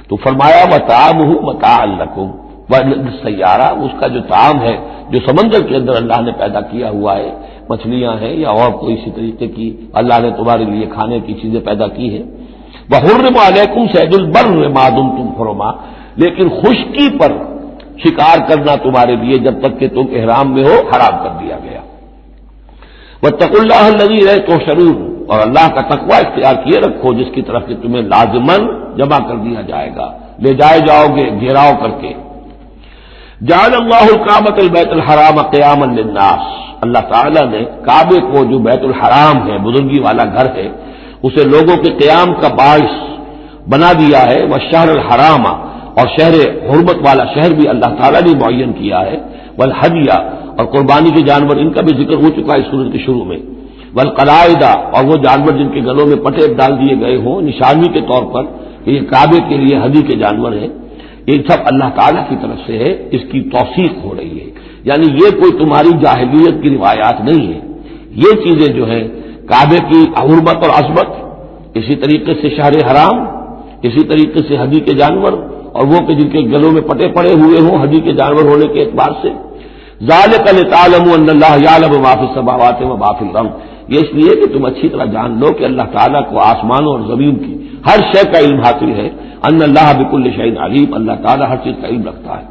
تو فرمایا وطعامہ متاعا لکم والسیارہ، اس کا جو طعام ہے جو سمندر کے اندر اللہ نے پیدا کیا ہوا ہے، مچھلیاں ہیں یا اور کوئی اسی طریقے کی اللہ نے تمہارے لیے کھانے کی چیزیں پیدا کی ہیں. وحرم علیکم صید البر ما دمتم حرما، لیکن خشکی پر شکار کرنا تمہارے لیے جب تک کہ تم احرام میں ہو حرام کر دیا گیا. واتقوا اللہ الذی الیہ تحشرون، اور اللہ کا تقوی اختیار کیے رکھو جس کی طرف کہ تمہیں لازماً جمع کر دیا جائے گا، لے جائے جاؤ گے گھیراؤ کر کے. جعل اللہ الکعبۃ البیت الحرام قیاما للناس، اللہ تعالیٰ نے کعبے کو جو بیت الحرام ہے، بزرگی والا گھر ہے، اسے لوگوں کے قیام کا باعث بنا دیا ہے. والشہر الحرام، اور شہر حرمت والا شہر بھی اللہ تعالیٰ نے معین کیا ہے. والہدیہ، اور قربانی کے جانور، ان کا بھی ذکر ہو چکا ہے اس سورت کے شروع میں. والقلائد، اور وہ جانور جن کے گلوں میں پٹے ڈال دیے گئے ہوں نشانی کے طور پر کہ یہ کعبے کے لیے ہدی کے جانور ہیں، یہ سب اللہ تعالیٰ کی طرف سے ہے، اس کی توثیق ہو رہی ہے. یعنی یہ کوئی تمہاری جاہلیت کی روایات نہیں ہے، یہ چیزیں جو ہیں کعبے کی حرمت اور عظمت، اسی طریقے سے شہر حرام، اسی طریقے سے ہدی کے جانور، اور وہ کہ جن کے گلوں میں پٹے پڑے ہوئے ہوں ہدی کے جانور ہونے کے اعتبار سے. ذالک لتعلموا ان اللہ یعلم ما فی السماوات و ما فی الارض، یہ اس لیے کہ تم اچھی طرح جان لو کہ اللہ تعالیٰ کو آسمانوں اور زمین کی ہر شے کا علم حاصل ہے. ان اللہ بکل شیء علیم، اللہ تعالیٰ ہر چیز کا علم رکھتا ہے.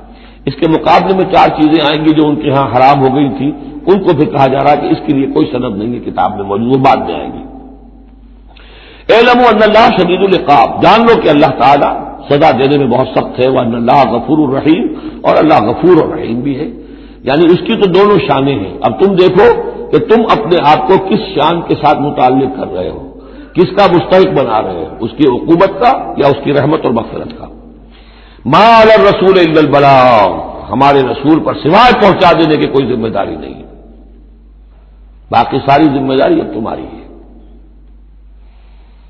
اس کے مقابلے میں 4 چیزیں آئیں گی جو ان کے ہاں حرام ہو گئی تھی، ان کو پھر کہا جا رہا ہے کہ اس کے لیے کوئی سند نہیں ہے کتاب میں موجود، وہ بعد میں آئیں گی. اعلموا ان اللہ شدید العقاب، جان لو کہ اللہ تعالیٰ سزا دینے میں بہت سخت ہے. وان اللہ غفور الرحیم، اور اللہ غفور الرحیم بھی ہے. یعنی اس کی تو دونوں شانیں ہیں. اب تم دیکھو کہ تم اپنے آپ کو کس شان کے ساتھ متعلق کر رہے ہو، کس کا مستحق بنا رہے ہو، اس کی عقوبت کا یا اس کی رحمت اور مغفرت کا. ما علی الرسول الا البلاغ، ہمارے رسول پر سوائے پہنچا دینے کی کوئی ذمہ داری نہیں ہے، باقی ساری ذمہ داری اب تمہاری ہے.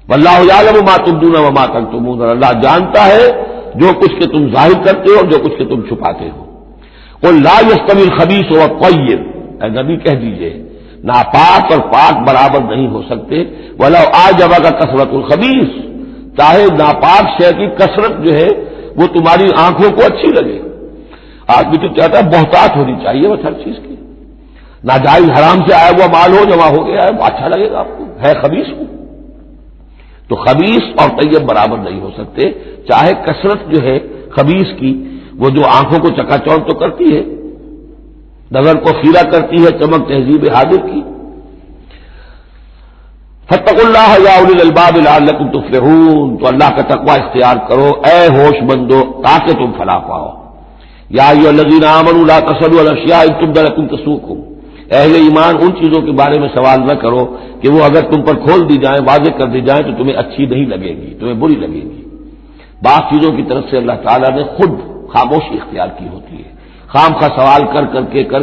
واللہ یعلم ما تبدون وما تکتمون، اللہ جانتا ہے جو کچھ کہ تم ظاہر کرتے ہو اور جو کچھ کہ تم چھپاتے ہو. قل لا یستوی الخبیث والطیب، اے نبی کہہ دیجئے ناپاک اور پاک برابر نہیں ہو سکتے. ولو اعجبک کثرت الخبیث، چاہے ناپاک شے کی کثرت جو ہے وہ تمہاری آنکھوں کو اچھی لگے. آدمی تو چاہتا ہے بہتات ہونی چاہیے بس ہر چیز کی، ناجائز حرام سے آیا ہوا مال ہو جمع ہو گیا ہے وہ اچھا لگے گا آپ کو، ہے خبیث ہو. تو خبیث اور طیب برابر نہیں ہو سکتے، چاہے کثرت جو ہے خبیث کی وہ جو آنکھوں کو چکا چوند تو کرتی ہے، نظر کو خیرہ کرتی ہے، چمک تہذیب حاضر کی. فاتقوا اللہ یا اولی الالباب لعلکم تفلحون، تو اللہ کا تقوی اختیار کرو اے ہوش مندو تاکہ تم فلاح پاؤ. یا ایھا الذین آمنوا لا تسألوا عن اشیاء ان تبد لکم تسؤکم، اہل ایمان ان چیزوں کے بارے میں سوال نہ کرو کہ وہ اگر تم پر کھول دی جائیں، واضح کر دی جائیں تو تمہیں اچھی نہیں لگے گی، تمہیں بری لگے گی. بعض چیزوں کی طرف سے اللہ تعالیٰ نے خود خاموشی اختیار کی ہوتی ہے، خام خواہ سوال کر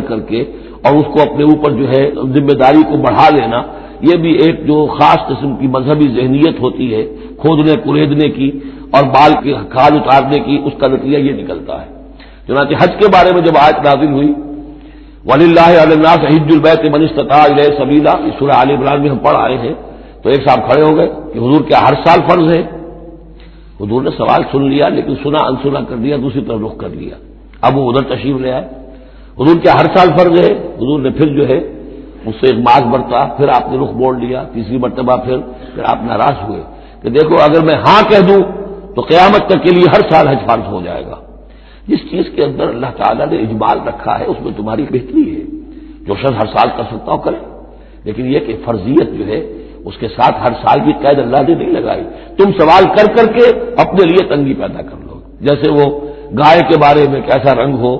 کر کے اور اس کو اپنے اوپر جو ہے ذمہ داری کو بڑھا لینا، یہ بھی ایک جو خاص قسم کی مذہبی ذہنیت ہوتی ہے، کھودنے کریدنے کی اور بال کے کھال اتارنے کی، اس کا نتیجہ یہ نکلتا ہے. چنانچہ حج کے بارے میں جب آیت نازل ہوئی وَلِلَّهِ عَلَى النَّاسِ حِجُّ الْبَيْتِ مَنِ اسْتَطَاعَ إِلَيْهِ سَبِيلًا، اس سورہ آل عمران میں ہم پڑھ آئے ہیں. تو ایک صاحب کھڑے ہو گئے کہ حضور کیا ہر سال فرض ہے؟ حضور نے سوال سن لیا لیکن سنا انسنا کر دیا، دوسری طرف رخ کر لیا. اب وہ ادھر تشریف لے آئے. حضور کیا ہر سال فرض ہے؟ حضور نے پھر جو ہے اس سے ایک ماس برتا، پھر آپ نے رخ موڑ لیا، تیسری مرتبہ پھر آپ ناراض ہوئے کہ دیکھو اگر میں ہاں کہہ دوں تو قیامت تک کے لیے ہر سال حج فرض ہو جائے گا. جس چیز کے اندر اللہ تعالیٰ نے اجمال رکھا ہے اس میں تمہاری بہتری ہے. جو شخص ہر سال کر سکتا ہو کرے، لیکن یہ کہ فرضیت جو ہے اس کے ساتھ ہر سال کی قید اللہ نے نہیں لگائی. تم سوال کر کے اپنے لیے تنگی پیدا کر لو. جیسے وہ گائے کے بارے میں کیسا رنگ ہو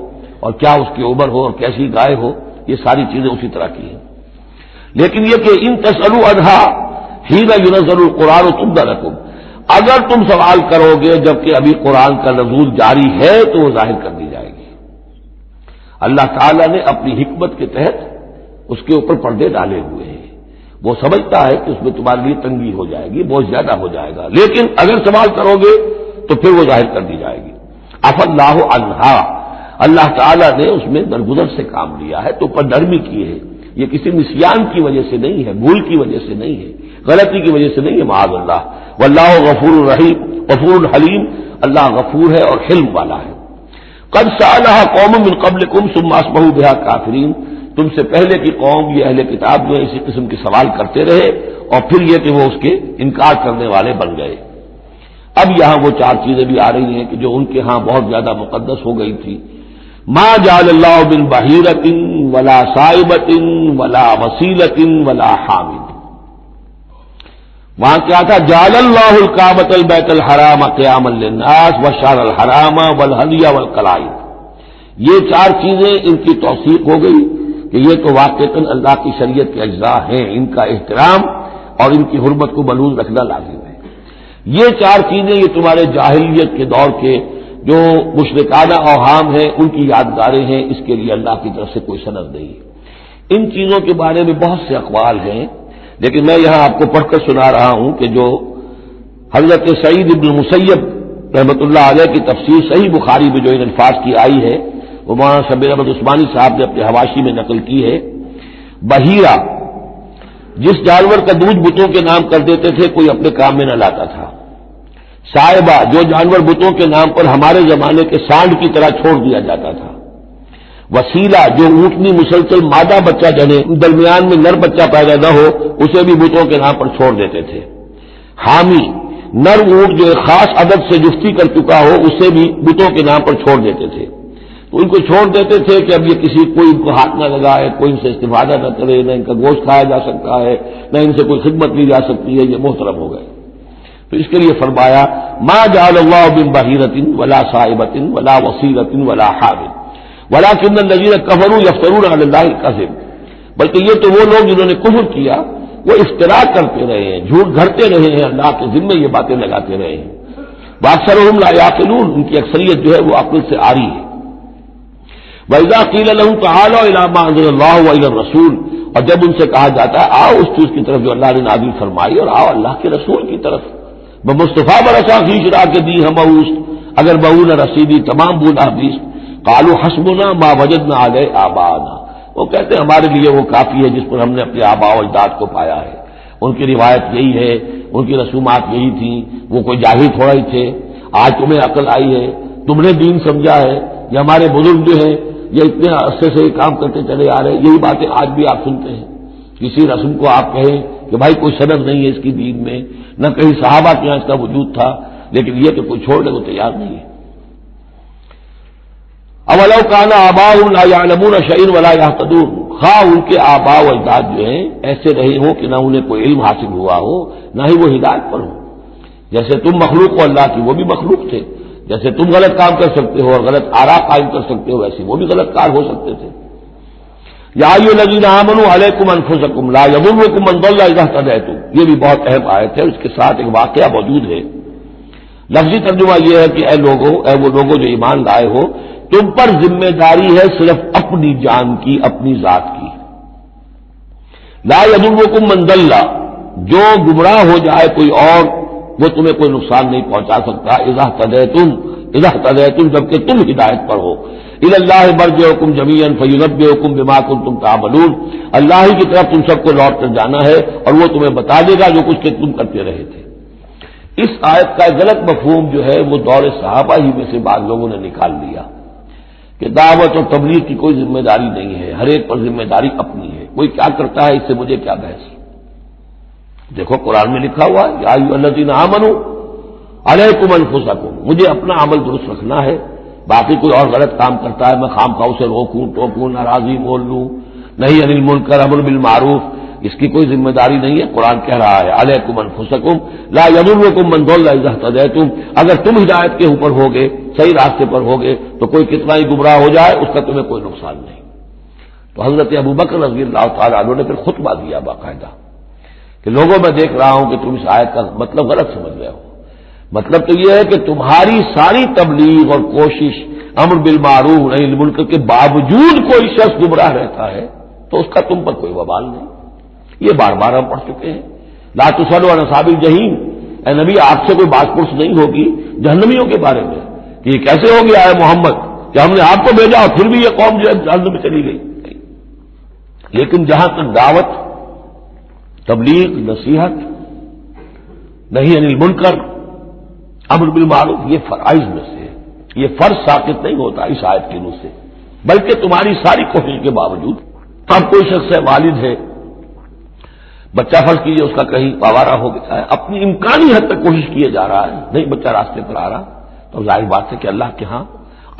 اور کیا اس کی عمر ہو اور کیسی گائے ہو، یہ ساری چیزیں اسی طرح کی ہیں. لیکن یہ کہ ان تسألوا عنہا حین ینزل القرآن تبد لکم، اگر تم سوال کرو گے جبکہ ابھی قرآن کا نزول جاری ہے تو وہ ظاہر کر دی جائے گی. اللہ تعالیٰ نے اپنی حکمت کے تحت اس کے اوپر پردے ڈالے ہوئے ہیں. وہ سمجھتا ہے کہ اس میں تمہارے لیے تنگی ہو جائے گی، بہت زیادہ ہو جائے گا، لیکن اگر سوال کرو گے تو پھر وہ ظاہر کر دی جائے گی. عفا اللہ عنہا، اللہ تعالیٰ نے اس میں درگزر سے کام لیا ہے، تو پر نرمی کی ہے، یہ کسی نسیان کی وجہ سے نہیں ہے، بھول کی وجہ سے نہیں ہے، غلطی کی وجہ سے نہیں ہے، معاذ اللہ۔ واللہ غفور الرحیم غفور الحلیم، اللہ غفور ہے اور حلم والا ہے۔ قد سألها قوم من قبلکم ثم اصبحوا بها کافرین، تم سے پہلے کی قوم یہ اہل کتاب جو ہے اسی قسم کے سوال کرتے رہے اور پھر یہ کہ وہ اس کے انکار کرنے والے بن گئے۔ اب یہاں وہ چار چیزیں بھی آ رہی ہیں کہ جو ان کے ہاں بہت زیادہ مقدس ہو گئی تھی۔ ما جعل اللہ من بحیرۃ ولا صائبۃ ولا وسیلۃ ولا حام، وہاں کیا تھا؟ جعل اللہ الکعبۃ البیت الحرام قیاما للناس والشہر الحرام والہدی والقلائد، یہ چار چیزیں ان کی توثیق ہو گئی کہ یہ تو واقعتاً اللہ کی شریعت کے اجزاء ہیں، ان کا احترام اور ان کی حرمت کو بلوز رکھنا لازم ہے۔ یہ چار چیزیں یہ تمہارے جاہلیت کے دور کے جو مشرکانہ اوہام ہیں ان کی یادگاریں ہیں، اس کے لیے اللہ کی طرف سے کوئی سند نہیں ہے۔ ان چیزوں کے بارے میں بہت سے اقوال ہیں، لیکن میں یہاں آپ کو پڑھ کر سنا رہا ہوں کہ جو حضرت سعید ابن مسیب رحمۃ اللہ علیہ کی تفسیر صحیح بخاری میں جو ان الفاظ کی آئی ہے وہ مولانا شبیر احمد عثمانی صاحب نے اپنے حواشی میں نقل کی ہے۔ بحیرہ جس جانور کا دودھ بتوں کے نام کر دیتے تھے کوئی اپنے کام میں نہ لاتا تھا۔ صائبہ جو جانور بتوں کے نام پر ہمارے زمانے کے سانڈ کی طرح چھوڑ دیا جاتا تھا۔ وسیلہ جو اونٹنی مسلسل مادہ بچہ جنے درمیان میں نر بچہ پیدا نہ ہو اسے بھی بتوں کے نام پر چھوڑ دیتے تھے۔ حامی نر اونٹ جو ایک خاص عدد سے جفتی کر چکا ہو اسے بھی بتوں کے نام پر چھوڑ دیتے تھے، تو ان کو چھوڑ دیتے تھے کہ اب یہ کسی کوئی ان کو ہاتھ نہ لگائے، کوئی ان سے استفادہ نہ کرے، نہ ان کا گوشت کھایا جا سکتا ہے، نہ ان سے کوئی خدمت لی جا سکتی ہے، یہ محترم ہو گئے۔ تو اس کے لیے فرمایا ما جعل اللہ من بحیرۃ ولا صائبۃ ولا وسیلۃ ولا حام ولکن الذین کفروا یفترون علی اللہ الکذب، بلکہ یہ تو وہ لوگ جنہوں نے کفر کیا وہ افترا کرتے رہے ہیں، جھوٹ گھڑتے رہے ہیں، اللہ کے ذمے یہ باتیں لگاتے رہے ہیں۔ واکثرهم لا یعقلون، ان کی اکثریت جو ہے وہ عقل سے عاری ہے۔ وَإِذَا قِيلَ لَهُمْ تَعَالَوْا إِلَىٰ مَا أَنزَلَ اللَّهُ وَإِلَى الرَّسُولِ، اور جب ان سے کہا جاتا ہے آؤ اس چیز کی طرف جو اللہ نے نازل فرمائی اور آؤ اللہ کے رسول کی طرف، بمصطفیٰ برسا فی شراک دی ہم اوست، اگر بہو نہ رسیدی تمام بولا بیست، قالوا حسبنا ما وجدنا علیہ آباءنا، وہ کہتے ہیں ہمارے لیے وہ کافی ہے جس پر ہم نے اپنے آباء و اجداد کو پایا ہے، ان کی روایت یہی ہے، ان کی رسومات یہی تھیں، وہ کوئی جاہل تھوڑا ہی تھے، آج تمہیں عقل آئی ہے، تم نے دین سمجھا ہے، یہ ہمارے بزرگ جو ہیں یہ اتنے عرصے سے یہ کام کرتے چلے آ رہے ہیں، یہی باتیں آج بھی آپ سنتے ہیں۔ کسی رسم کو آپ کہیں کہ بھائی کوئی سند نہیں ہے اس کی دین میں، نہ کہیں صحابہ کے یہاں اس کا وجود تھا، لیکن یہ کہ کوئی چھوڑنے کو تیار نہیں ہے۔ اولو کان آباؤہم لا یعلمون شیئا ولا یہتدون، خواہ ان کے آباء و اجداد جو ہیں ایسے رہے ہوں کہ نہ انہیں کوئی علم حاصل ہوا ہو نہ ہی وہ ہدایت پر ہو، جیسے تم مخلوق ہو اللہ کی وہ بھی مخلوق تھے، جیسے تم غلط کام کر سکتے ہو اور غلط آراء قائم کر سکتے ہو ویسے وہ بھی غلط کار ہو سکتے تھے۔ یا ایھا الذین آمنوا علیکم انفسکم لا یضرکم من ضل اذا اہتدیتم، یہ بھی بہت اہم آیت ہے، اس کے ساتھ ایک واقعہ موجود ہے۔ لفظی ترجمہ یہ ہے کہ اے لوگو، اے وہ لوگو جو ایمان لائے ہو، تم پر ذمہ داری ہے صرف اپنی جان کی، اپنی ذات کی۔ لا یضرکم من ضل، جو گمراہ ہو جائے کوئی اور وہ تمہیں کوئی نقصان نہیں پہنچا سکتا، اذا اہتدیتم جبکہ تم ہدایت پر ہو۔ الی اللہ مرجعکم جمیعا فینبئکم بما کنتم تعملون، اللہ ہی کی طرف تم سب کو لوٹ کر جانا ہے اور وہ تمہیں بتا دے گا جو کچھ کہ تم کرتے رہے تھے۔ اس آیت کا غلط مفہوم جو ہے وہ دور صحابہ ہی میں سے بعض لوگوں نے نکال لیا کہ دعوت اور تبلیغ کی کوئی ذمہ داری نہیں ہے، ہر ایک پر ذمہ داری اپنی ہے، کوئی کیا کرتا ہے اس سے مجھے کیا بحث۔ دیکھو قرآن میں لکھا ہوا ہے یا ایھا الذین آمنوا علیکم انفسکم، مجھے اپنا عمل درست رکھنا ہے، باقی کوئی اور غلط کام کرتا ہے میں خام خواہ اسے روکوں ٹوکوں ناراضی بول لوں، نہیں عن المنکر امر بالمعروف، اس کی کوئی ذمہ داری نہیں ہے۔ قرآن کہہ رہا ہے علیکم انفسکم لا یضرکم من ضل اذا اہتدیتم، اگر تم ہدایت کے اوپر ہوگے، صحیح راستے پر ہوگے تو کوئی کتنا ہی گمراہ ہو جائے اس کا تمہیں کوئی نقصان نہیں۔ تو حضرت ابوبکر رضی اللہ تعالیٰ عنہ نے پھر خطبہ دیا باقاعدہ کہ لوگوں میں دیکھ رہا ہوں کہ تم اس آیت کا مطلب غلط سمجھ رہے ہو، مطلب تو یہ ہے کہ تمہاری ساری تبلیغ اور کوشش امر بالمعروف نہی عن المنکر کے باوجود کوئی شخص گمراہ رہتا ہے تو اس کا تم پر کوئی وبال نہیں۔ یہ بار بار ہم پڑھ چکے ہیں، لا تسألوا عن اصحاب الجحیم، اے نبی آپ سے کوئی بات پرس نہیں ہوگی جہنمیوں کے بارے میں کہ یہ کیسے ہو گیا ہے محمد کہ کہ ہم نے آپ کو بھیجا اور پھر بھی یہ قوم جو ہے جہنم میں چلی گئی. لیکن جہاں تک دعوت، تبلیغ، نصیحت، نہی عن المنکر، امر بالمعروف، یہ فرائض میں سے ہے. یہ فرض ساقط نہیں ہوتا اس آیت کے نور سے، بلکہ تمہاری ساری کوشش کے باوجود. اب کوئی شخص ہے، والد ہے، بچہ فرض کیجیے اس کا کہیں آوارہ ہو گیا ہے، اپنی امکانی حد تک کوشش کیے جا رہا ہے، نہیں بچہ راستے پر آ رہا، تو ظاہر بات ہے کہ اللہ کے ہاں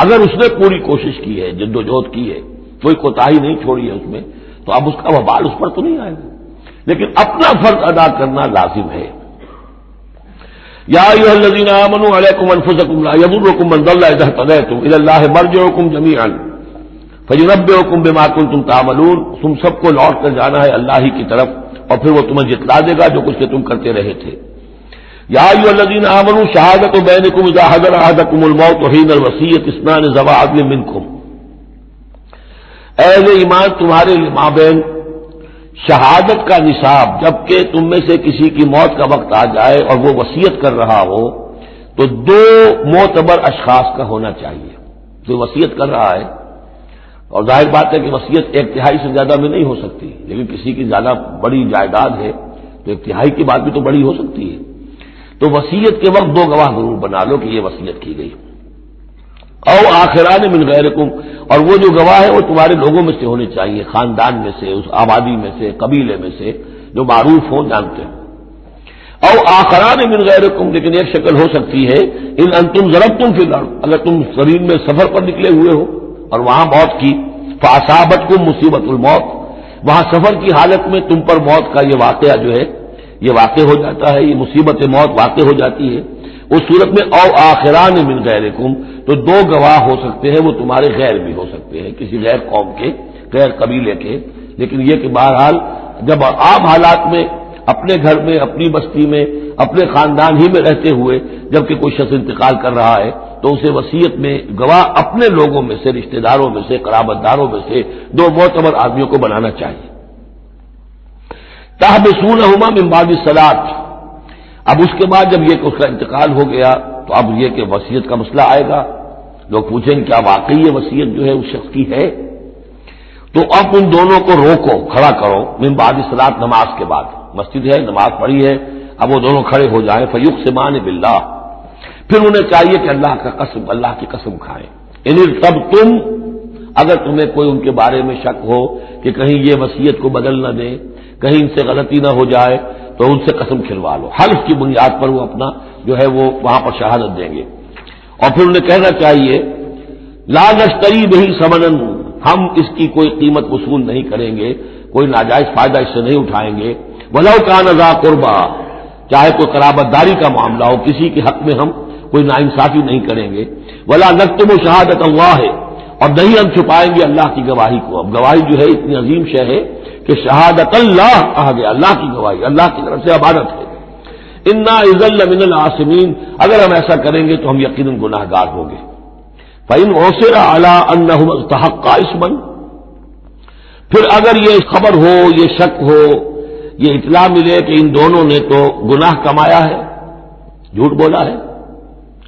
اگر اس نے پوری کوشش کی ہے، جد و جہد کی ہے، کوئی کوتاہی نہیں چھوڑی ہے اس میں، تو اب اس کا وبال اس پر تو نہیں آئے گا. لیکن اپنا فرض ادا کرنا لازم ہے. یا ایھا الذین آمنوا علیکم انفسکم لا یضرکم من ضل اذا اهتدیتم الی اللہ مرجعکم جمیعا فینبئکم بما کنتم تعملون. تم سب کو لوٹ کر جانا ہے اللہ ہی کی طرف، اور پھر وہ تمہیں جتلا دے گا جو کچھ کہ تم کرتے رہے تھے. یا ایھا الذین آمنوا شہادۃ بینکم اذا حضر احدکم الموت حین الوصیۃ اثنان ذوی عدل منکم. اہل ایمان تمہارے مابین شہادت کا نصاب، جبکہ تم میں سے کسی کی موت کا وقت آ جائے اور وہ وصیت کر رہا ہو تو دو معتبر اشخاص کا ہونا چاہیے. جو وصیت کر رہا ہے، اور ظاہر بات ہے کہ وصیت ایک تہائی سے زیادہ میں نہیں ہو سکتی، لیکن کسی کی زیادہ بڑی جائیداد ہے تو ایک تہائی کی بات بھی تو بڑی ہو سکتی ہے. تو وصیت کے وقت دو گواہ ضرور بنا لو کہ یہ وصیت کی گئی. او آخران من غیرکم، اور وہ جو گواہ ہے وہ تمہارے لوگوں میں سے ہونے چاہیے، خاندان میں سے، اس آبادی میں سے، قبیلے میں سے، جو معروف ہوں، جانتے ہیں. او آخران من غیرکم، لیکن ایک شکل ہو سکتی ہے ان انتم ضربتم فی الارض، اگر تم زمین میں سفر پر نکلے ہوئے ہو اور وہاں موت کی، فاصابتکم مصیبت الموت، وہاں سفر کی حالت میں تم پر موت کا یہ واقعہ جو ہے یہ واقع ہو جاتا ہے، یہ مصیبت موت واقع ہو جاتی ہے. اس صورت میں او آخران من غیرکم، تو دو گواہ ہو سکتے ہیں، وہ تمہارے غیر بھی ہو سکتے ہیں، کسی غیر قوم کے، غیر قبیلے کے. لیکن یہ کہ بہرحال جب عام حالات میں اپنے گھر میں، اپنی بستی میں، اپنے خاندان ہی میں رہتے ہوئے جبکہ کوئی شخص انتقال کر رہا ہے تو اسے وصیت میں گواہ اپنے لوگوں میں سے، رشتہ داروں میں سے، قرابت داروں میں سے دو معتبر آدمیوں کو بنانا چاہیے. تحبسونہما من بعد الصلاۃ، اب اس کے بعد جب یہ کہ اس کا انتقال ہو گیا تو اب یہ کہ وصیت کا مسئلہ آئے گا. لوگ پوچھیں کہ کیا واقعی یہ وصیت جو ہے اس شخص کی ہے؟ تو اب ان دونوں کو روکو، کھڑا کرو، من بعد الصلاۃ، نماز کے بعد. مسجد ہے، نماز پڑھی ہے، اب وہ دونوں کھڑے ہو جائیں. فیقسمان باللہ، پھر انہیں چاہیے کہ اللہ کا قسم، اللہ کی قسم کھائیں. ان ارتبتم، اگر تمہیں کوئی ان کے بارے میں شک ہو کہ کہیں یہ وصیت کو بدل نہ دیں، کہیں ان سے غلطی نہ ہو جائے، تو ان سے قسم کھلوا لو. حلف کی بنیاد پر وہ اپنا جو ہے وہ وہاں پر شہادت دیں گے. اور پھر انہیں کہنا چاہیے لا نشتری بہ ثمنا، ہم اس کی کوئی قیمت وصول نہیں کریں گے، کوئی ناجائز فائدہ اس سے نہیں اٹھائیں گے. ولو کان ذا قربا، چاہے کوئی قرابت داری کا معاملہ ہو، کسی کے حق میں ہم کوئی ناانصافی نہیں کریں گے. ولا نکتم شہادت اللہ، اور نہیں ہم چھپائیں گے اللہ کی گواہی کو. اب گواہی جو ہے اتنی عظیم شے ہے کہ شہادت اللہ کہا گیا، اللہ کی گواہی، اللہ کی طرف سے عبادت ہے. انا اذا لمن العاصمین، اگر ہم ایسا کریں گے تو ہم یقیناً گناہ گار ہوں گے. فإن عثر على انہم استحقا اسما، پھر اگر یہ خبر ہو، یہ شک ہو، یہ اطلاع ملے کہ ان دونوں نے تو گناہ کمایا ہے، جھوٹ بولا ہے،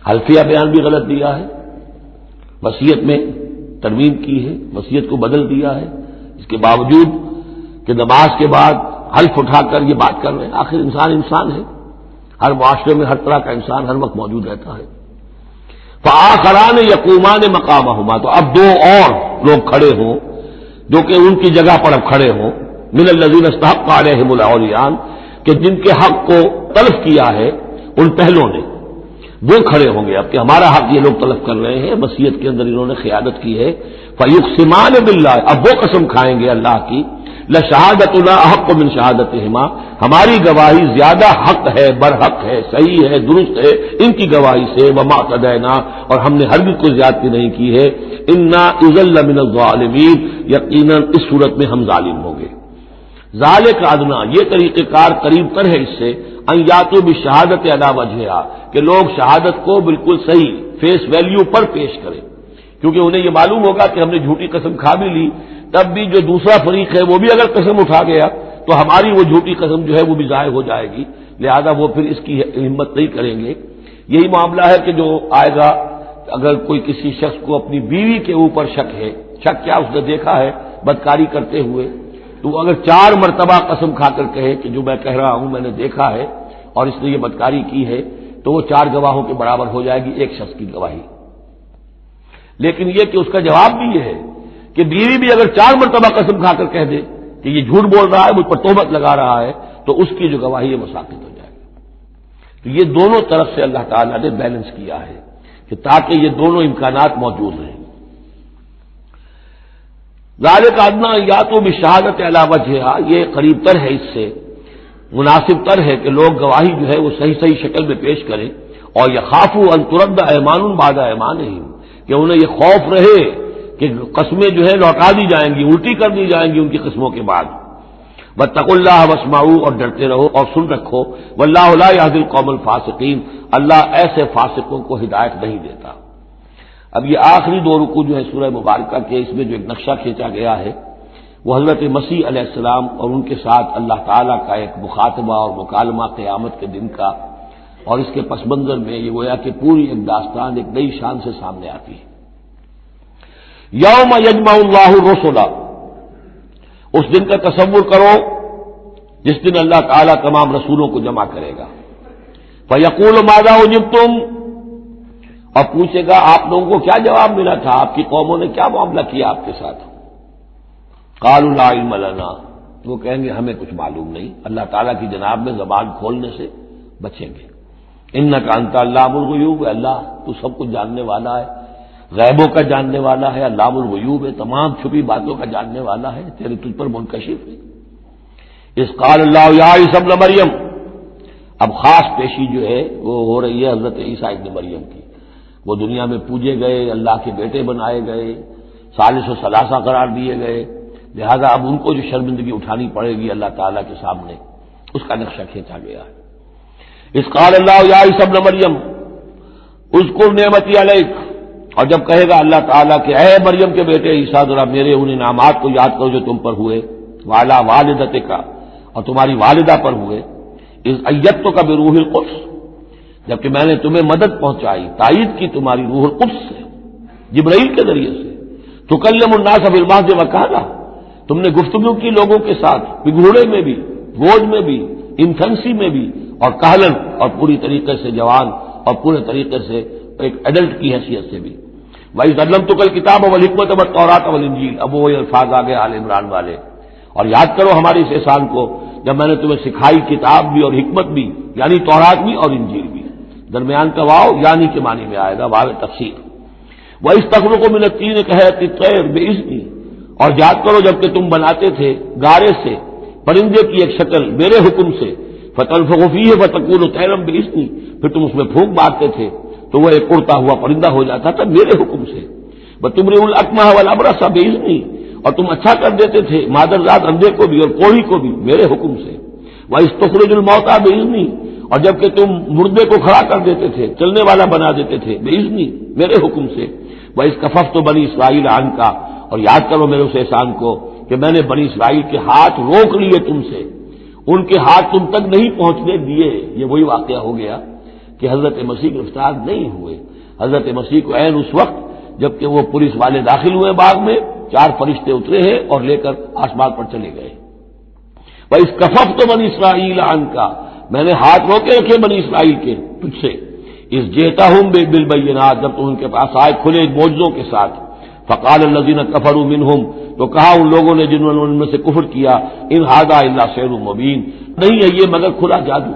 حلفیہ بیان بھی غلط دیا ہے، وصیت میں ترمیم کی ہے، وصیت کو بدل دیا ہے، اس کے باوجود کہ نماز کے بعد حلف اٹھا کر یہ بات کر رہے ہیں. آخر انسان انسان ہے، ہر معاشرے میں ہر طرح کا انسان ہر وقت موجود رہتا ہے. فآخران یقومان مقامہما، تو اب دو اور لوگ کھڑے ہوں جو کہ ان کی جگہ پر اب کھڑے ہوں، من الذین استحق علیہم العولیان، کہ جن کے حق کو تلف کیا ہے ان پہلوں نے، وہ کھڑے ہوں گے اب کہ ہمارا حق یہ لوگ تلف کر رہے ہیں، وصیت کے اندر انہوں نے خیانت کی ہے. فیقسمان باللہ، اب وہ قسم کھائیں گے اللہ کی، لشہادتنا احق من شہادتہما، ہماری گواہی زیادہ حق ہے، برحق ہے، صحیح ہے، درست ہے ان کی گواہی سے. وما اعتدینا، اور ہم نے ہرگز کوئی زیادتی نہیں کی ہے. انا اذا لمن الظالمین، یقیناً اس صورت میں ہم ظالم ہوں گے. ذالک ادنا، یہ طریقہ کار قریب تر ہے اس سے، ان یاتوا بالشہادۃ علی وجہہا، کہ لوگ شہادت کو بالکل صحیح فیس ویلیو پر پیش کریں، کیونکہ انہیں یہ معلوم ہوگا کہ ہم نے جھوٹی قسم کھا بھی لی، تب بھی جو دوسرا فریق ہے وہ بھی اگر قسم اٹھا گیا تو ہماری وہ جھوٹی قسم جو ہے وہ بھی ضائع ہو جائے گی، لہذا وہ پھر اس کی ہمت نہیں کریں گے. یہی معاملہ ہے کہ جو آئے گا اگر کوئی کسی شخص کو اپنی بیوی کے اوپر شک ہے، شک کیا اس نے دیکھا ہے بدکاری کرتے ہوئے، تو وہ اگر 4 مرتبہ قسم کھا کر کہے کہ جو میں کہہ رہا ہوں میں نے دیکھا ہے اور اس نے یہ بدکاری کی ہے، تو وہ 4 گواہوں کے برابر ہو جائے گی ایک شخص کی گواہی۔ لیکن یہ کہ اس کا جواب بھی یہ ہے کہ بیوی بھی اگر 4 مرتبہ قسم کھا کر کہہ دے کہ یہ جھوٹ بول رہا ہے، مجھ پر تہمت لگا رہا ہے، تو اس کی جو گواہی ہے وہ ساقط ہو جائے گی۔ تو یہ دونوں طرف سے اللہ تعالیٰ نے بیلنس کیا ہے کہ تاکہ یہ دونوں امکانات موجود رہیں۔ ذالک ادنیٰ یا تو بشہادت علی وجہہا، یہ قریب تر ہے، اس سے مناسب تر ہے کہ لوگ گواہی جو ہے وہ صحیح شکل میں پیش کریں، اور یخافوا ان ترد ایمان بعد ایمانہم، کہ انہیں یہ خوف رہے کہ قسمیں جو ہے لوٹا دی جائیں گی، الٹی کر دی جائیں گی ان کی قسموں کے بعد۔ واتقوا اللہ واسمعوا، اور ڈرتے رہو اور سن رکھو، واللہ لا یہدی القوم الفاسقین، اللہ ایسے فاسقوں کو ہدایت نہیں دیتا۔ اب یہ آخری 2 رکوع جو ہے سورہ مبارکہ کے، اس میں جو ایک نقشہ کھینچا گیا ہے وہ حضرت مسیح علیہ السلام اور ان کے ساتھ اللہ تعالیٰ کا ایک مخاطبہ اور مکالمہ قیامت کے دن کا، اور اس کے پس منظر میں یہ گویا کہ پوری ایک داستان ایک نئی شان سے سامنے آتی ہے۔ یوم یجمع اللہ الرسل، اس دن کا تصور کرو جس دن اللہ تعالیٰ تمام رسولوں کو جمع کرے گا۔ فیقول ماذا اجبتم، اور پوچھے گا آپ لوگوں کو کیا جواب ملا تھا، آپ کی قوموں نے کیا معاملہ کیا آپ کے ساتھ۔ قالوا لا علم لنا، وہ کہیں گے ہمیں کچھ معلوم نہیں، اللہ تعالیٰ کی جناب میں زبان کھولنے سے بچیں گے۔ انک انت علام الغیوب، اللہ تو سب کچھ جاننے والا ہے، غیبوں کا جاننے والا ہے، علام الغیوب ہے، تمام چھپی باتوں کا جاننے والا ہے، تیرے تجھ پر منکشف ہے۔ اس قال اللہ یا عیسی ابن مریم، اب خاص پیشی جو ہے وہ ہو رہی ہے حضرت عیسیٰ ابن مریم کی۔ وہ دنیا میں پوجے گئے، اللہ کے بیٹے بنائے گئے، ثالث و ثلاثہ قرار دیے گئے، لہذا اب ان کو جو شرمندگی اٹھانی پڑے گی اللہ تعالیٰ کے سامنے، اس کا نقشہ کھینچا گیا ہے۔ اس قال اللہ یا عیسی ابن مریم اذکر نعمتی علیک، اور جب کہے گا اللہ تعالیٰ کہ اے مریم کے بیٹے عیسیٰ ذرا میرے ان انعامات کو یاد کرو جو تم پر ہوئے، وعلی والدتک، اور تمہاری والدہ پر ہوئے، اذ ایدتک بروح القدس، جبکہ میں نے تمہیں مدد پہنچائی، تائید کی تمہاری روح القدس سے، جبرائیل کے ذریعے سے، تکلم الناس بالمہد وکہلا، تم نے گفتگو کی لوگوں کے ساتھ، بگھوڑے میں بھی، گود میں بھی، انفنسی میں بھی، اور کہلن، اور پوری طریقے سے جوان اور پورے طریقے سے ایک ایڈلٹ کی حیثیت سے بھی۔ وَإِذْ عَلَّمْتُكَ الْكِتَابَ وَالْحِكْمَةَ وَالتَّوْرَاةَ وَالْإِنْجِيلَ، اب وہ الفاظ آگے آل عمران والے، اور یاد کرو ہمارے اس احسان کو جب میں نے تمہیں سکھائی کتاب بھی اور حکمت بھی، یعنی تورات بھی اور انجیل بھی، درمیان کا واو یعنی کے معنی میں آئے گا، واو تفسیر۔ وَإِذْ تَخْلُقُ مِنَ الطِّينِ كَهَيْئَةِ الطَّيْرِ بِإِذْنِي، اور یاد کرو جب کہ تم بناتے تھے گارے سے پرندے کی ایک شکل میرے حکم سے، فَتَنفُخُ فِيهِ فَتَكُونُ طَيْرًا بِإِذْنِي، پھر تم اس میں پھونک مارتے تھے تو وہ ایک اڑتا ہوا پرندہ ہو جاتا تھا میرے حکم سے۔ وَتُبْرِئُ الْأَكْمَحَ وَالْأَبْرَصَ بِإِذْنِي، اور تم اچھا کر دیتے تھے مادرزاد اندھے کو بھی اور کوڑھی کو بھی میرے حکم سے۔ وَإِذْ تُخْرِجُ الْمَوْتَىٰ بِإِذْنِي، اور جب کہ تم مردے کو کھڑا کر دیتے تھے، چلنے والا بنا دیتے تھے، بِإِذْنِي، میرے حکم سے۔ وَإِذْ كَفَفْتُ بَنِي إِسْرَائِيلَ عَنْكَ، اور یاد کرو میرے اس احسان کو کہ میں نے بنی اسرائیل کے ہاتھ روک لیے تم سے، ان کے ہاتھ تم تک نہیں پہنچنے دیے۔ یہ وہی واقعہ ہو گیا کہ حضرت مسیح گرفتار نہیں ہوئے، حضرت مسیح کو عین اس وقت جبکہ وہ پولیس والے داخل ہوئے باغ میں، 4 فرشتے اترے ہیں اور لے کر آسمان پر چلے گئے۔ وَإِذْ كَفَفْتُ بَنِي إِسْرَائِيلَ عَنْكَ، میں نے ہاتھ روکے رکھے بنی اسرائیل کے تجھ سے، اِذْ جِئْتَهُم بِالْبَيِّنَاتِ، جب تم ان کے پاس آئے کھلے معجزوں کے ساتھ۔ فَقَالَ الَّذِينَ كَفَرُوا مِنْهُمْ، تو کہا ان لوگوں نے جنہوں نے ان میں سے کفر کیا، إِنْ هَٰذَا إِلَّا سِحْرٌ مُّبِينٌ، نہیں ہے یہ مگر کھلا جادو۔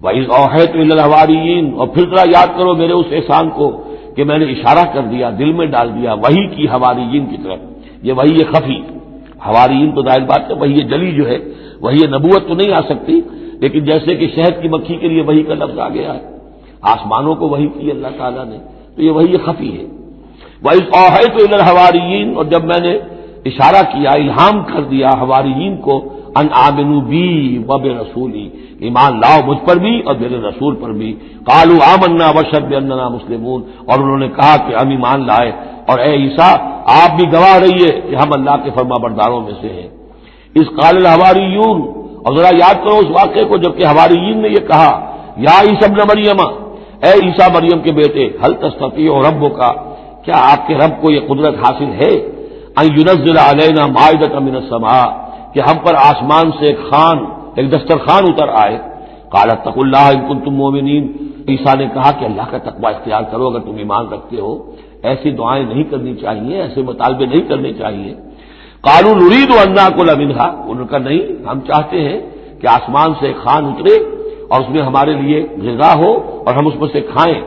وَإِذْ أَوْحَيْتُ إِلَى الْحَوَارِيِّينَ، اور پھر ذرا یاد کرو میرے اس احسان کو کہ میں نے اشارہ کر دیا، دل میں ڈال دیا وحی کی حواریین کی طرف۔ یہ وحی خفی، حواریین تو ظاہر بات ہے وحی جلی جو ہے، وحی نبوت تو نہیں آ سکتی، لیکن جیسے کہ شہد کی مکھی کے لیے وحی کا لفظ آ گیا ہے، آسمانوں کو وحی کی اللہ تعالیٰ نے، تو یہ وحی خفی ہے۔ وَإِذْ أَوْحَيْتُ إِلَى الْحَوَارِيِّينَ، اور جب میں نے اشارہ کیا، الہام کر دیا حواریین کو، ان آمنوا بی وبرسولی، ایمان لاؤ مجھ پر بھی اور میرے رسول پر بھی۔ قالوا آمنا واشهد بأننا مسلمون، اور انہوں نے کہا کہ ہم ایمان لائے اور اے عیسیٰ آپ بھی گواہ رہیے کہ ہم اللہ کے فرما برداروں میں سے ہیں۔ اذ قال الحواریون، اور ذرا یاد کرو اس واقعے کو جب کہ حواریین نے یہ کہا، یا عیسی ابن مریم، اے عیسیٰ مریم کے بیٹے، حل تستطیع ربک، کیا آپ کے رب کو یہ قدرت حاصل ہے ان ینزل علینا مائدۃ من السماء، کہ ہم پر آسمان سے ایک دسترخوان اتر آئے؟ قال اتقوا اللہ ان کنتم مؤمنین، عیسیٰ نے کہا کہ اللہ کا تقوی اختیار کرو اگر تم ایمان رکھتے ہو، ایسی دعائیں نہیں کرنی چاہیے، ایسے مطالبے نہیں کرنے چاہیے۔ قالوا نريد ان ناكل منها، انہوں نے کہا نہیں، ہم چاہتے ہیں کہ آسمان سے ایک خوان اترے اور اس میں ہمارے لیے غذا ہو اور ہم اس میں سے کھائیں،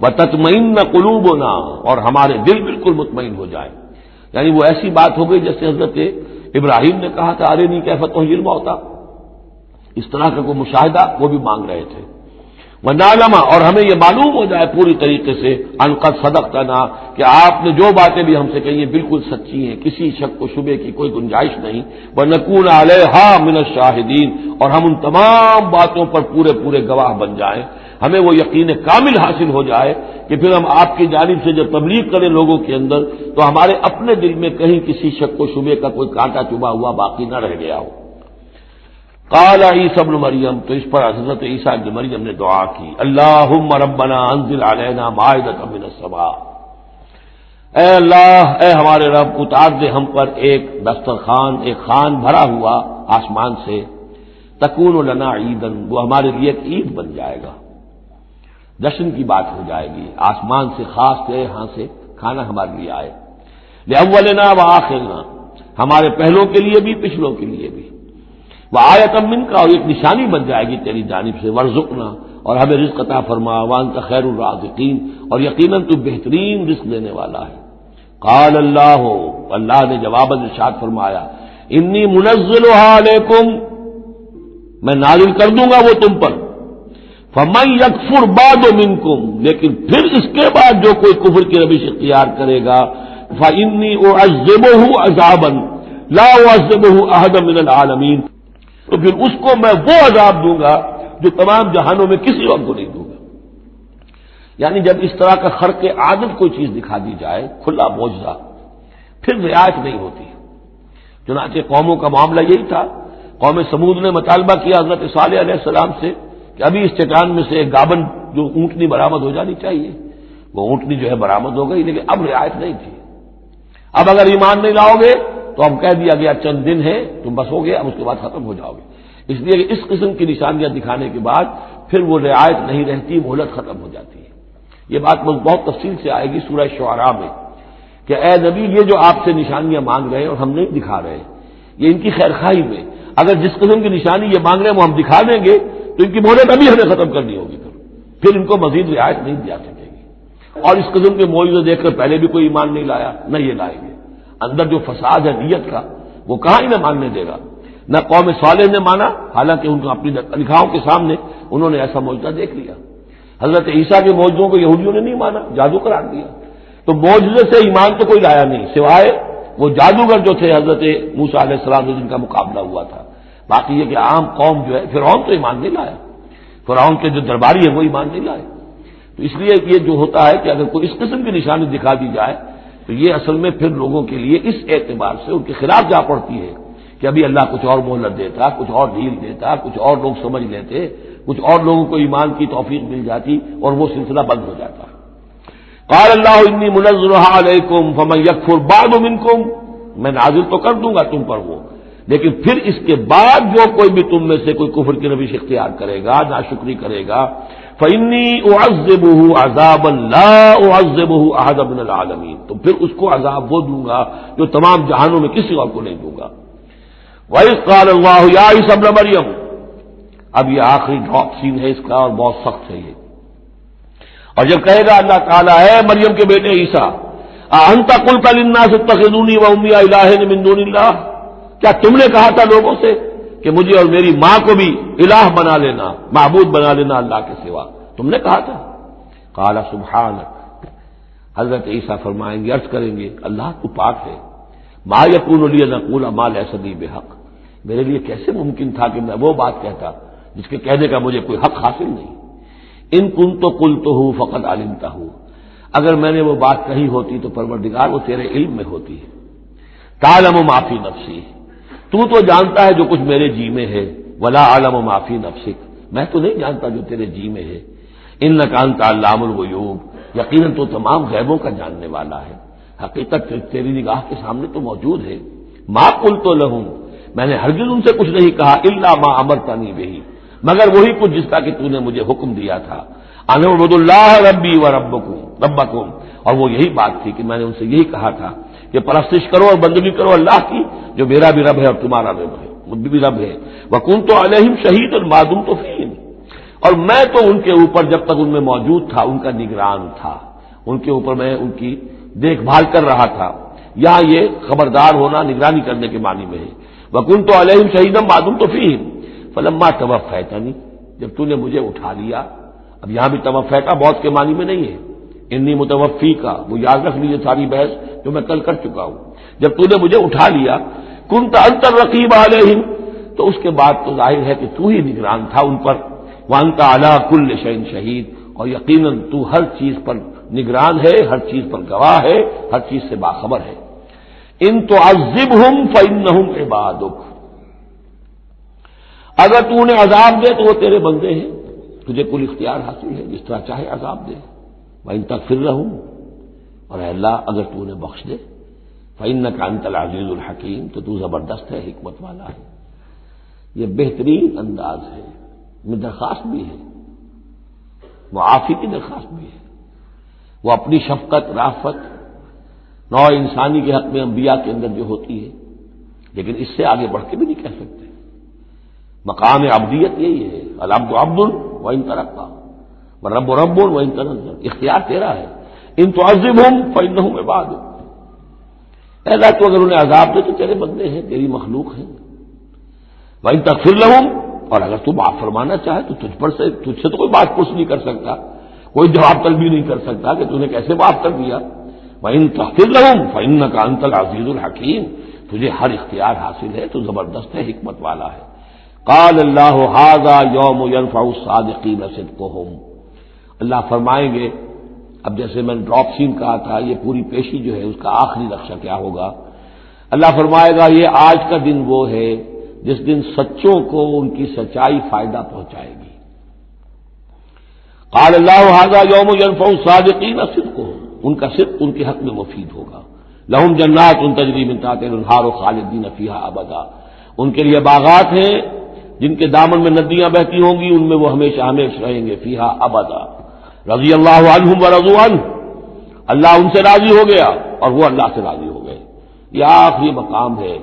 وتطمئن قلوبنا، اور ہمارے دل بالکل مطمئن ہو جائیں۔ یعنی وہ ایسی بات ہو گئی جیسے حضرت ابراہیم نے کہا تھا ارنی کیف تحیی الموتیٰ، اس طرح کا کوئی مشاہدہ وہ بھی مانگ رہے تھے۔ وَنَعْلَمَ، اور ہمیں یہ معلوم ہو جائے پوری طریقے سے ان قد صدقتنا، کہ آپ نے جو باتیں بھی ہم سے کہی ہیں بالکل سچی ہیں، کسی شک و شبے کی کوئی گنجائش نہیں۔ وَنَكُونَ عَلَيْهَا مِنَ الشَّاهِدِينَ، اور ہم ان تمام باتوں پر پورے گواہ بن جائیں، ہمیں وہ یقین کامل حاصل ہو جائے کہ پھر ہم آپ کی جانب سے جب تبلیغ کریں لوگوں کے اندر تو ہمارے اپنے دل میں کہیں کسی شک و شبے کا کوئی کانٹا چبھا ہوا باقی نہ رہ گیا ہو۔ قال عیسیٰ ابن مریم، تو اس پر حضرت عیسیٰ ابن مریم نے دعا کی، اللہم ربنا انزل علینا مائدۃ من السماء، اے اللہ، اے ہمارے رب، اتار دے ہم پر ایک دسترخوان، ایک خوان بھرا ہوا آسمان سے، تکون لنا عیدن، وہ ہمارے لیے ایک عید بن جائے گا، جشن کی بات ہو جائے گی، آسمان سے خاص تیرے ہاں سے کھانا ہمارے لیے آئے، لأولنا وآخرنا، ہمارے پہلوں کے لیے بھی پچھلوں کے لیے بھی، وآیۃ منک، اور ایک نشانی بن جائے گی تیری جانب سے، وارزقنا، اور ہمیں رزق عطا فرما، وانت خیر الرازقین، اور یقیناً تو بہترین رزق دینے والا ہے۔ قال اللہ، اللہ نے جواباً ارشاد فرمایا، انی منزلها علیکم، میں نازل کر دوں گا وہ تم پر، فمن یکفر بعد منکم، لیکن پھر اس کے بعد جو کوئی کفر کی روش اختیار کرے گا، فانی اعذبہ عذابا لا اعذبہ احدا من العالمین، تو پھر اس کو میں وہ عذاب دوں گا جو تمام جہانوں میں کسی اور کو نہیں دوں گا۔ یعنی جب اس طرح کا خرق عادت کوئی چیز دکھا دی جائے، کھلا معجزہ، پھر رعایت نہیں ہوتی۔ چنانچہ قوموں کا معاملہ یہی تھا، قوم سمود نے مطالبہ کیا حضرت صالح علیہ السلام سے کہ ابھی اس چٹان میں سے ایک گابن جو اونٹنی برآمد ہو جانی چاہیے، وہ اونٹنی جو ہے برآمد ہو گئی، لیکن اب رعایت نہیں تھی۔ اب اگر ایمان نہیں لاؤ گے تو اب کہہ دیا گیا چند دن ہے، تم بس ہو گے، اب اس کے بعد ختم ہو جاؤ گے۔ اس لیے کہ اس قسم کی نشانیاں دکھانے کے بعد پھر وہ رعایت نہیں رہتی، مہلت ختم ہو جاتی ہے۔ یہ بات بہت تفصیل سے آئے گی سورہ شعراء میں کہ اے نبی، یہ جو آپ سے نشانیاں مانگ رہے ہیں اور ہم نہیں دکھا رہے ہیں، یہ ان کی خیر خواہی میں، اگر جس قسم کی نشانی یہ مانگ رہے ہیں وہ ہم دکھا دیں گے تو ان کی مہلت ابھی ہمیں ختم کرنی ہوگی، پھر ان کو مزید رعایت نہیں دیا سکے گی۔ اور اس قسم کے معجزے دیکھ کر پہلے بھی کوئی ایمان نہیں لایا، نہ یہ لائیں گے۔ اندر جو فساد ہے نیت کا، وہ کہاں انہیں ماننے دے گا۔ نہ قوم صالح نے مانا، حالانکہ ان کو اپنی نگاہوں کے سامنے انہوں نے ایسا معجزہ دیکھ لیا۔ حضرت عیسیٰ کے معجزوں کو یہودیوں نے نہیں مانا، جادو قرار دیا۔ تو معجزے سے ایمان تو کوئی لایا نہیں، سوائے وہ جادوگر جو تھے حضرت موسیٰ علیہ السلام سے جن کا مقابلہ ہوا تھا۔ باقی یہ کہ عام قوم جو ہے، فرعون تو ایمان نہیں لایا، فرعون کے جو درباری ہیں وہ ایمان نہیں لائے۔ تو اس لیے یہ جو ہوتا ہے کہ اگر کوئی اس قسم کی نشانی دکھا دی جائے تو یہ اصل میں پھر لوگوں کے لیے اس اعتبار سے ان کے خلاف جا پڑتی ہے کہ ابھی اللہ کچھ اور مہلت دیتا، کچھ اور ڈھیل دیتا، کچھ اور لوگ سمجھ لیتے، کچھ اور لوگوں کو ایمان کی توفیق مل جاتی اور وہ سلسلہ بند ہو جاتا۔ قال اللہ انی منزلها علیکم فمن یکفر بعد منکم، میں نازل تو کر دوں گا تم پر وہ، لیکن پھر اس کے بعد جو کوئی بھی تم میں سے کوئی کفر کی روش اختیار کرے گا، ناشکری کرے گا، فإنی اعذبہ عذابا لا اعذبہ احدا من العالمین، تو پھر اس کو عذاب وہ دوں گا جو تمام جہانوں میں کسی اور کو نہیں دوں گا۔ وَإِذْ قَالَ اللَّهُ يَا عِيسَى ابْنَ مَرْيَمَ، اب یہ آخری ڈراپ سین ہے اس کا اور بہت سخت ہے یہ۔ اور جب کہے گا اللہ تعالیٰ، اے مریم کے بیٹے عیسیٰ، أَأَنْتَ قُلْتَ لِلنَّاسِ اتَّخِذُونِي وَأُمِّيَ إِلَٰهَيْنِ مِن دُونِ اللَّهِ، کیا تم نے کہا تھا لوگوں سے کہ مجھے اور میری ماں کو بھی الہ بنا لینا، معبود بنا لینا اللہ کے سوا، تم نے کہا تھا؟ قال سبحانک، حضرت عیسیٰ فرمائیں گے، عرض کریں گے، اللہ تو پاک ہے، ما یکون لی ان اقول ما لیس لی بحق، میرے لیے کیسے ممکن تھا کہ میں وہ بات کہتا جس کے کہنے کا مجھے کوئی حق حاصل نہیں۔ ان کنت قلتہ فقد علمتہ، اگر میں نے وہ بات کہی ہوتی تو پروردگار وہ تیرے علم میں ہوتی ہے۔ تعلم ما فی نفسی، تو جانتا ہے جو کچھ میرے جی میں ہے، ولا اعلم ما فی نفسک، میں تو نہیں جانتا جو تیرے جی میں ہے۔ انک انت علام الغیوب، یقیناً تو تمام غیبوں کا جاننے والا ہے، حقیقت تیری نگاہ کے سامنے تو موجود ہے۔ ما قلت لہم، میں نے ہرگز ان سے کچھ نہیں کہا، الا ما امرتنی بہ، مگر وہی کچھ جس کا کہ تو نے مجھے حکم دیا تھا، ان اعبدوا اللہ ربی و ربکم، اور وہ یہی بات تھی کہ میں نے ان سے یہی کہا تھا کہ پرستش کرو اور بندگی کرو اللہ کی، جو میرا بھی رب ہے اور تمہارا بھی رب ہے، وکنت علیہم شہیدا ما دمت فیہم، اور میں تو ان کے اوپر جب تک ان میں موجود تھا ان کا نگران تھا، ان کے اوپر میں ان کی دیکھ بھال کر رہا تھا۔ یہاں یہ خبردار ہونا نگرانی کرنے کے معنی میں ہے، وکنت علیہم شہیدا ما دمت فیہم فلما توفیتنی، جب تو نے مجھے اٹھا لیا۔ اب یہاں بھی توفیتا موت کے معنی میں نہیں ہے، انی متوفی کا، وہ یاد رکھ لیجیے ساری بحث جو میں کل کر چکا ہوں۔ جب تو نے مجھے اٹھا لیا، کنت انت الرقیب علیہم، تو اس کے بعد تو ظاہر ہے کہ تو ہی نگران تھا ان پر، وانت علی کل شیء شہید، اور یقیناً تو ہر چیز پر نگران ہے، ہر چیز پر گواہ ہے، ہر چیز سے باخبر ہے۔ ان تعذبہم فانہم عبادک، اگر تو انہیں عذاب دے تو وہ تیرے بندے ہیں، تجھے کل اختیار حاصل ہے، جس طرح چاہے عذاب دے۔ وَإِن تغفر لَهُمْ، اور اے اللہ اگر تو انہیں بخش دے، فَإِنَّكَ أَنْتَ الْعَزِيزُ الْحَكِيمُ، تو تو زبردست ہے، حکمت والا ہے۔ یہ بہترین انداز ہے، میں درخواست بھی ہے، معافی کی درخواست بھی ہے۔ وہ اپنی شفقت، رافت نوع انسانی کے حق میں انبیاء کے اندر جو ہوتی ہے، لیکن اس سے آگے بڑھ کے بھی نہیں کہہ سکتے۔ مقام عبدیت یہی ہے، العبد عبد وإن ترقى والرب رب وإن تنزل، اختیار تیرا ہے۔ ان تعذبهم فإنهم عبادك، اے اللہ تو اگر انہیں عذاب دے تو تیرے بندے ہیں، تیری مخلوق ہیں۔ وإن تغفر لهم، اور اگر تو معاف فرمانا چاہے تو تجھ سے تو کوئی بات پوچھ نہیں کر سکتا، کوئی جواب طلبی نہیں کر سکتا کہ تو نے کیسے معاف کر دیا۔ وإن تغفر لهم فإنك أنت العزيز الحكيم، تجھے ہر اختیار حاصل ہے، تو زبردست ہے، حکمت والا ہے۔ قال اللہ ھذا یوم ينفع الصادقین صدقهم، اللہ فرمائیں گے، اب جیسے میں نے ڈراپ سین کہا تھا، یہ پوری پیشی جو ہے اس کا آخری نقشہ کیا ہوگا، اللہ فرمائے گا یہ آج کا دن وہ ہے جس دن سچوں کو ان کی سچائی فائدہ پہنچائے گی۔ قال اللہ ھذا یوم ينفع الصادقین صدقهم، ان کا صدق ان کے حق میں مفید ہوگا۔ لہم جنات تجری من تحتها الانہار خالدین فیہا ابدا، ان کے لیے باغات ہیں جن کے دامن میں ندیاں بہتی ہوں گی، ان میں وہ ہمیشہ ہمیشہ رہیں گے، فیہا ابدا۔ رضی اللہ عنہم ورضوا عنہ، اللہ ان سے راضی ہو گیا اور وہ اللہ سے راضی ہو گئے۔ یہ آخری مقام ہے،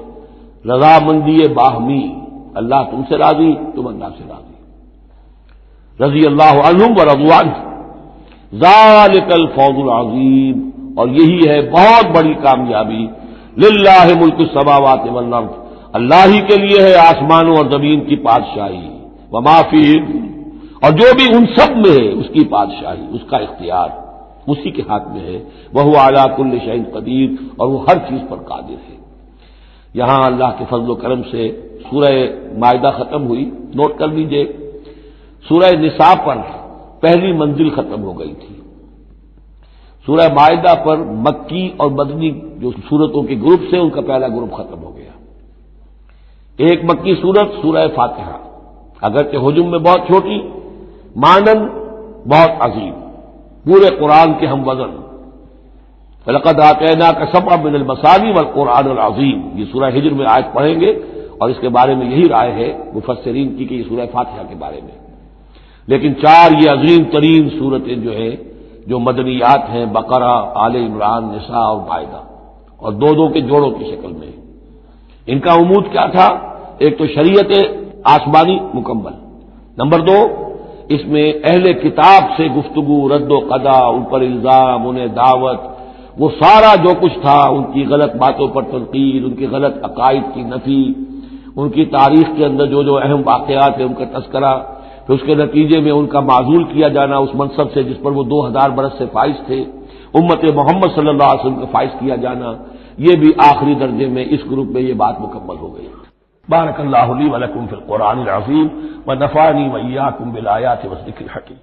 رضامندی باہمی، اللہ تم سے راضی، تم اللہ سے راضی۔ رضی اللہ عنہم ورضوا عنہ، ذالک الفوز العظیم، اور یہی ہے بہت بڑی کامیابی۔ للہ ملک السماوات والارض، اللہ ہی کے لیے ہے آسمانوں اور زمین کی بادشاہی، وما فیہن، اور جو بھی ان سب میں ہے اس کی بادشاہی، اس کا اختیار اسی کے ہاتھ میں ہے۔ وہو علی کل شیء قدیر، اور وہ ہر چیز پر قادر ہے۔ یہاں اللہ کے فضل و کرم سے سورہ مائدہ ختم ہوئی، نوٹ کر لیجئے، سورہ نساء پر پہلی منزل ختم ہو گئی تھی، سورہ مائدہ پر مکی اور مدنی جو سورتوں کے گروپ سے ان کا پہلا گروپ ختم ہو گیا۔ ایک مکی سورت سورہ فاتحہ، اگرچہ حجم میں بہت چھوٹی، مانند بہت عظیم، پورے قرآن کے ہم وزن۔ فَلَقَدْ آتَيْنَاكَ سَبْعًا مِنَ الْمَثَانِي وَالْقُرْآنِ الْعَظِيمِ، یہ سورہ ہجر میں آیت پڑھیں گے، اور اس کے بارے میں یہی رائے ہے مفسرین کی کہ یہ سورہ فاتحہ کے بارے میں۔ لیکن چار یہ عظیم ترین سورتیں جو ہیں، جو مدنیات ہیں، بقرہ، آل عمران، نساء اور مائدہ، اور دو دو کے جوڑوں کی شکل میں۔ ان کا عمود کیا تھا؟ ایک تو شریعت آسمانی مکمل، نمبر دو اس میں اہل کتاب سے گفتگو، رد و قضا، ان پر الزام، انہیں دعوت، وہ سارا جو کچھ تھا، ان کی غلط باتوں پر تنقید، ان کی غلط عقائد کی نفی، ان کی تاریخ کے اندر جو جو اہم واقعات ہیں ان کا تذکرہ، پھر اس کے نتیجے میں ان کا معزول کیا جانا اس منصب سے جس پر وہ 2000 برس سے فائز تھے، امت محمد صلی اللہ علیہ وسلم کا فائز کیا جانا، یہ بھی آخری درجے میں اس گروپ میں یہ بات مکمل ہو گئی۔ بارک اللہ لی ولکم فی القرآن العظیم ونفعنی وإیاکم بالآیات والذکر الحکیم۔